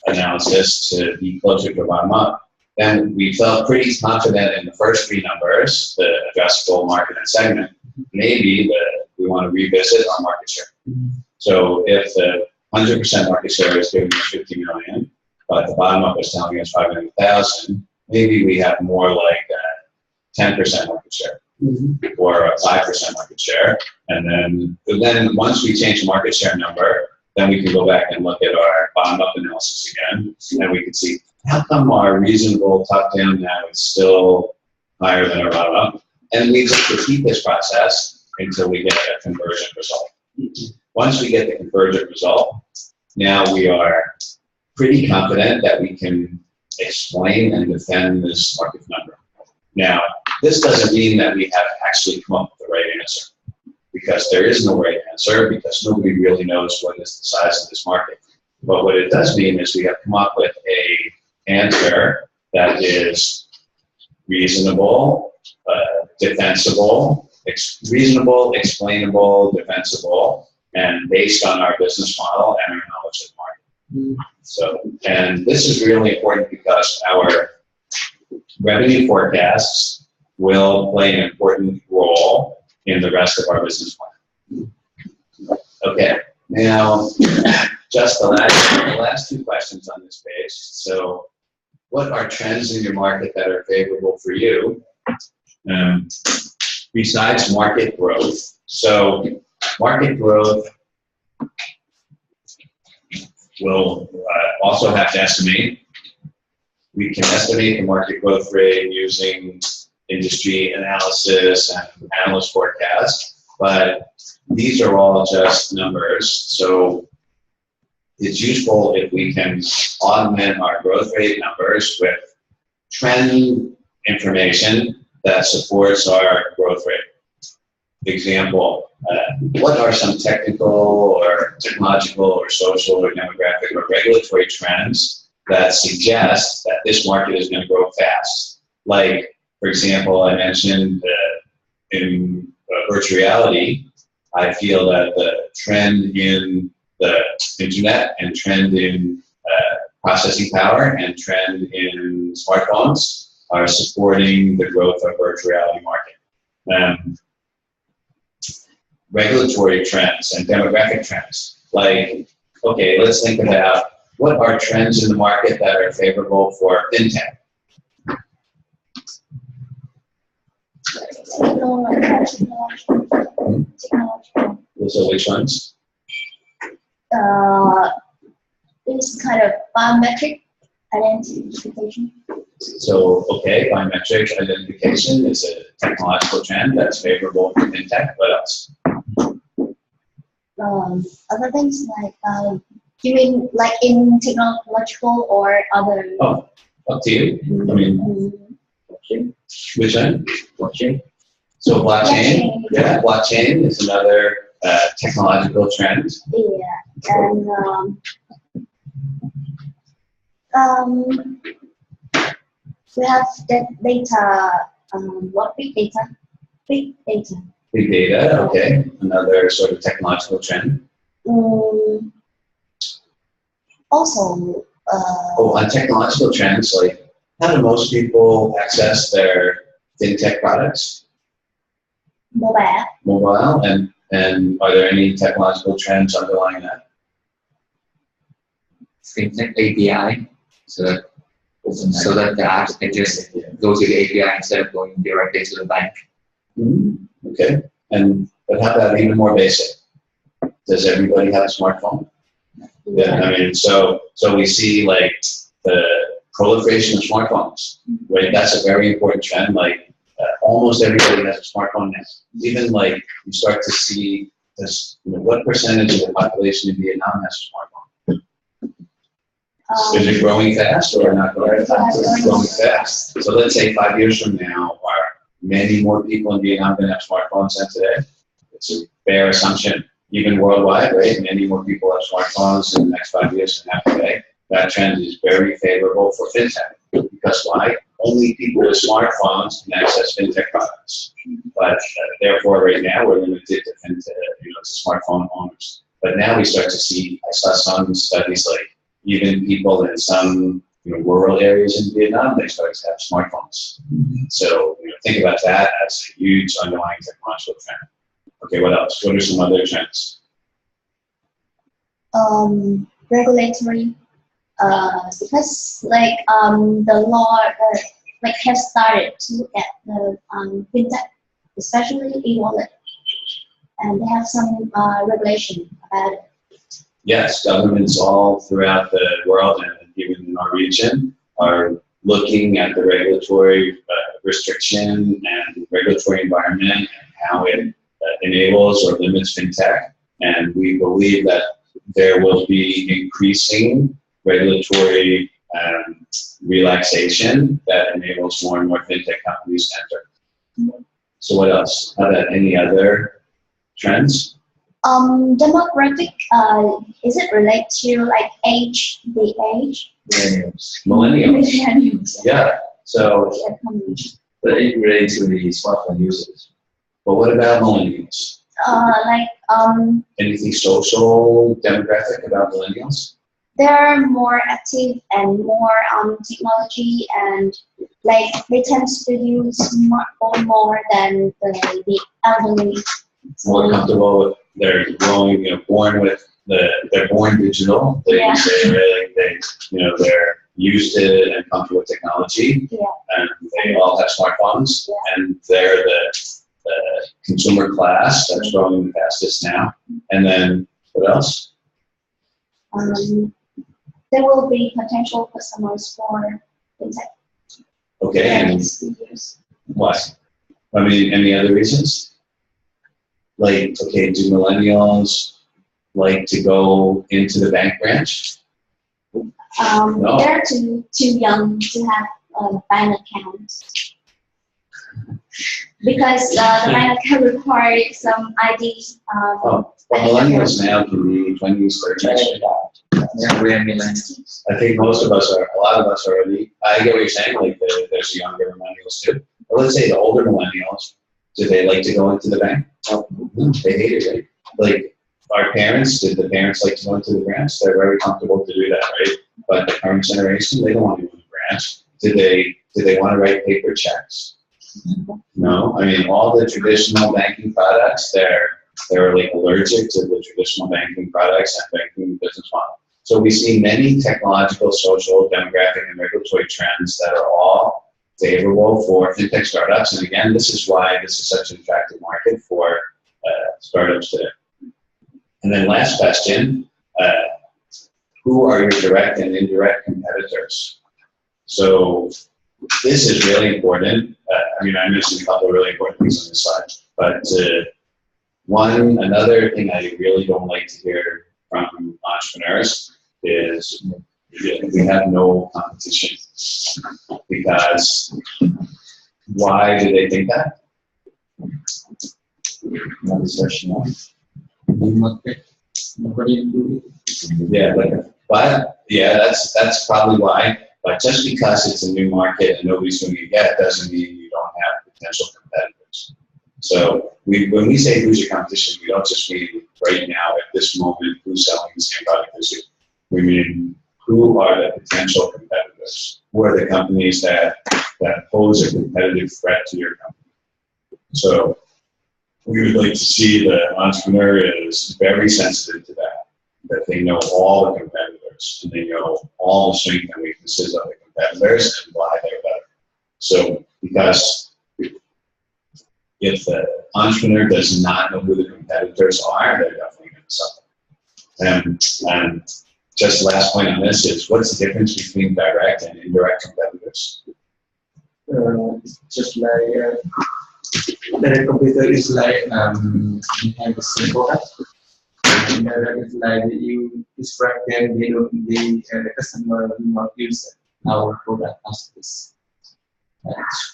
analysis to be closer to bottom-up, then we felt pretty confident in the first three numbers, the addressable market and segment. Maybe we want to revisit our market share. So if the 100% market share is giving us 50 million, but the bottom-up is telling us 500,000, maybe we have more like 10% market share. Or a 5% market share, and then once we change the market share number, then we can go back and look at our bottom-up analysis again, and we can see how come our reasonable top-down now is still higher than our bottom-up, and we just repeat this process until we get a convergent result. Once we get the convergent result, now we are pretty confident that we can explain and defend this market number. Now, this doesn't mean that we have actually come up with the right answer, because there is no right answer, because nobody really knows what is the size of this market. But what it does mean is we have come up with an answer that is reasonable, defensible, reasonable, explainable, defensible, and based on our business model and our knowledge of the market. So, and this is really important because our revenue forecasts will play an important role in the rest of our business plan. Okay, now just the last two questions on this page. So, what are trends in your market that are favorable for you besides market growth? So, market growth will also have to estimate. We can estimate the market growth rate using industry analysis and analyst forecasts, but these are all just numbers. So it's useful if we can augment our growth rate numbers with trend information that supports our growth rate. Example, what are some technical or technological or social or demographic or regulatory trends that suggest that this market is going to grow fast? Like, for example, I mentioned in virtual reality, I feel that the trend in the internet and trend in processing power and trend in smartphones are supporting the growth of virtual reality market. Regulatory trends and demographic trends, like, okay, let's think about what are trends in the market that are favorable for fintech? Those are which ones? It's kind of biometric identification. So, okay, biometric identification is a technological trend that's favorable for fintech. What else? Other things like, you mean like in technological or other? Oh, up to you. I mean, which one? Blockchain. So blockchain, yeah, blockchain is another technological trend. Yeah, and we have that data. What big data? Big data. Big data, okay, another sort of technological trend. Also, on technological trends, like how do most people access their fintech products? mobile. Mobile, and are there any technological trends underlying that? Fintech API, so that the apps can just go to the API instead of going directly to the bank. Okay, but how about even more basic? Does everybody have a smartphone? Yeah, I mean, so we see like the proliferation of smartphones, right? That's a very important trend. Like almost everybody has a smartphone now. Even like you start to see this, what percentage of the population in Vietnam has a smartphone? Is it growing fast or not growing fast? It's growing fast. So let's say 5 years from now, are many more people in Vietnam going to have smartphones than today? It's a fair assumption. Even worldwide, right? Many more people have smartphones in the next 5 years than have today. That trend is very favorable for fintech. Because why? Only people with smartphones can access fintech products. But therefore, right now, we're limited to fintech, to smartphone owners. But now we start to see, I saw some studies like even people in some rural areas in Vietnam, they start to have smartphones. So think about that as a huge underlying technological trend. Okay, what else? What are some other trends? Regulatory, because the law have started to look at the fintech, especially e-wallet, and they have some regulation about it. Yes, governments all throughout the world and even in our region are looking at the regulatory restriction and regulatory environment and how it enables or limits fintech. And we believe that there will be increasing regulatory relaxation that enables more and more fintech companies to enter. So what else? Are there any other trends? Demographic, is it related to age, the age? Millennials. Millennials. Yeah. So, But it relates to the smartphone users. but what about millennials? Anything social demographic about millennials? They're more active and more on technology, and they tend to use smartphone more than the elderly. More comfortable with they're born with they're born digital. They're used to it and comfortable with technology. Yeah. And they all have smartphones. Yeah. And they're the consumer class that's growing the fastest now. And then what else? There will be potential customers for fintech. Okay. in the And next few years. why? I mean, any other reasons? Do millennials like to go into the bank branch? No. They're too young to have a bank account because the bank account requires some ID. Well, millennials now can be 20s, 30s. Yeah, we are millennials. I think a lot of us already, I get what you're saying, there's younger millennials too. But let's say the older millennials, do they like to go into the bank? No, they hate it, right? Our parents, did the parents like to go into the branch? They're very comfortable to do that, right? But the current generation, they don't want to go to the branch. Did they want to write paper checks? No. I mean, all the traditional banking products, they're allergic to the traditional banking products and banking business model. So we see many technological, social, demographic, and regulatory trends that are all favorable for fintech startups. And again, this is why this is such an attractive market for startups today. And then last question, who are your direct and indirect competitors? So this is really important. I mentioned a couple of really important things on this slide, but another thing I really don't like to hear from entrepreneurs is we have no competition. Because why do they think that? Yeah, that's probably why. But just because it's a new market and nobody's doing it yet, doesn't mean you don't have potential competitors. So when we say who's your competition, we don't just mean right now at this moment who's selling the same product as you. We mean who are the potential competitors? Who are the companies that pose a competitive threat to your company? So we would like to see the entrepreneur is very sensitive to that they know all the competitors and they know all the strengths and weaknesses of the competitors and why they're better. So because if the entrepreneur does not know who the competitors are, they're definitely going to suffer. And just last point on this is, what's the difference between direct and indirect competitors? Just direct competitor is behind the same product. that is like you distract them, the customer will not use our product as this.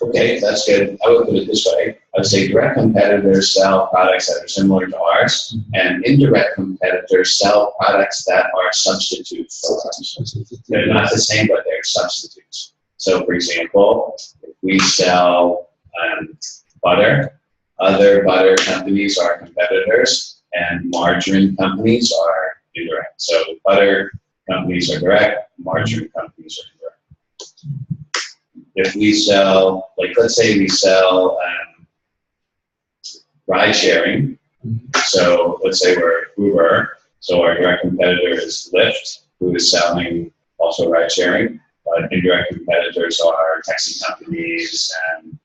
Okay, that's good. I would put it this way. I would say direct competitors sell products that are similar to ours, and indirect competitors sell products that are substitutes for ours. They're not the same, but they're substitutes. So, for example, if we sell butter, other butter companies are competitors, and margarine companies are indirect. So, butter companies are direct, margarine companies are indirect. If we sell, like let's say we sell ride sharing, so let's say we're Uber, so our direct competitor is Lyft, who is selling also ride sharing, but indirect competitors are taxi companies and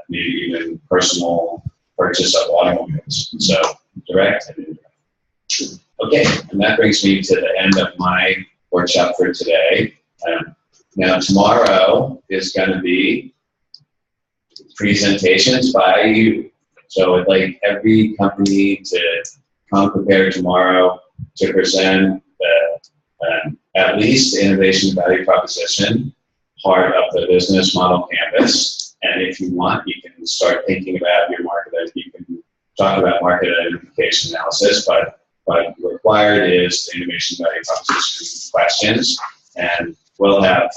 maybe even personal purchase of automobiles. So direct and indirect. Okay, and that brings me to the end of my workshop for today. Now tomorrow is going to be presentations by you. So I'd like every company to come prepared tomorrow to present at least the innovation value proposition part of the business model canvas. And if you want, you can start thinking about your market. You can talk about market identification analysis, but required is the innovation value proposition questions. And we'll have,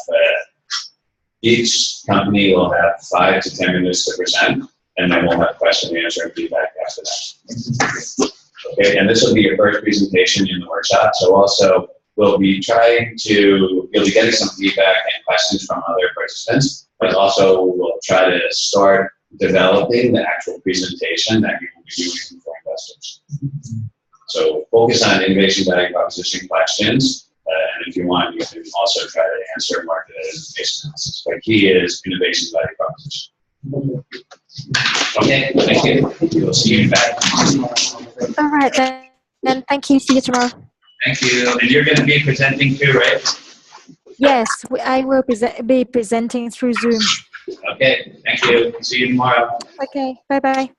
each company will have 5 to 10 minutes to present, and then we'll have question and answer and feedback after that. Okay, and this will be your first presentation in the workshop. So also, you'll be getting some feedback and questions from other participants, but also we'll try to start developing the actual presentation that you will be doing for investors. So focus on innovation value proposition questions. And if you want, you can also try to answer market identification analysis. But key is innovation value proposition. Okay, thank you. We'll see you back. All right, then thank you. See you tomorrow. Thank you. And you're going to be presenting too, right? Yes, I will be presenting through Zoom. Okay, thank you. See you tomorrow. Okay, bye-bye.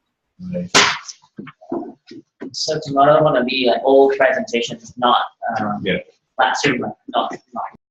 So tomorrow going to be like all presentations, not classroom, not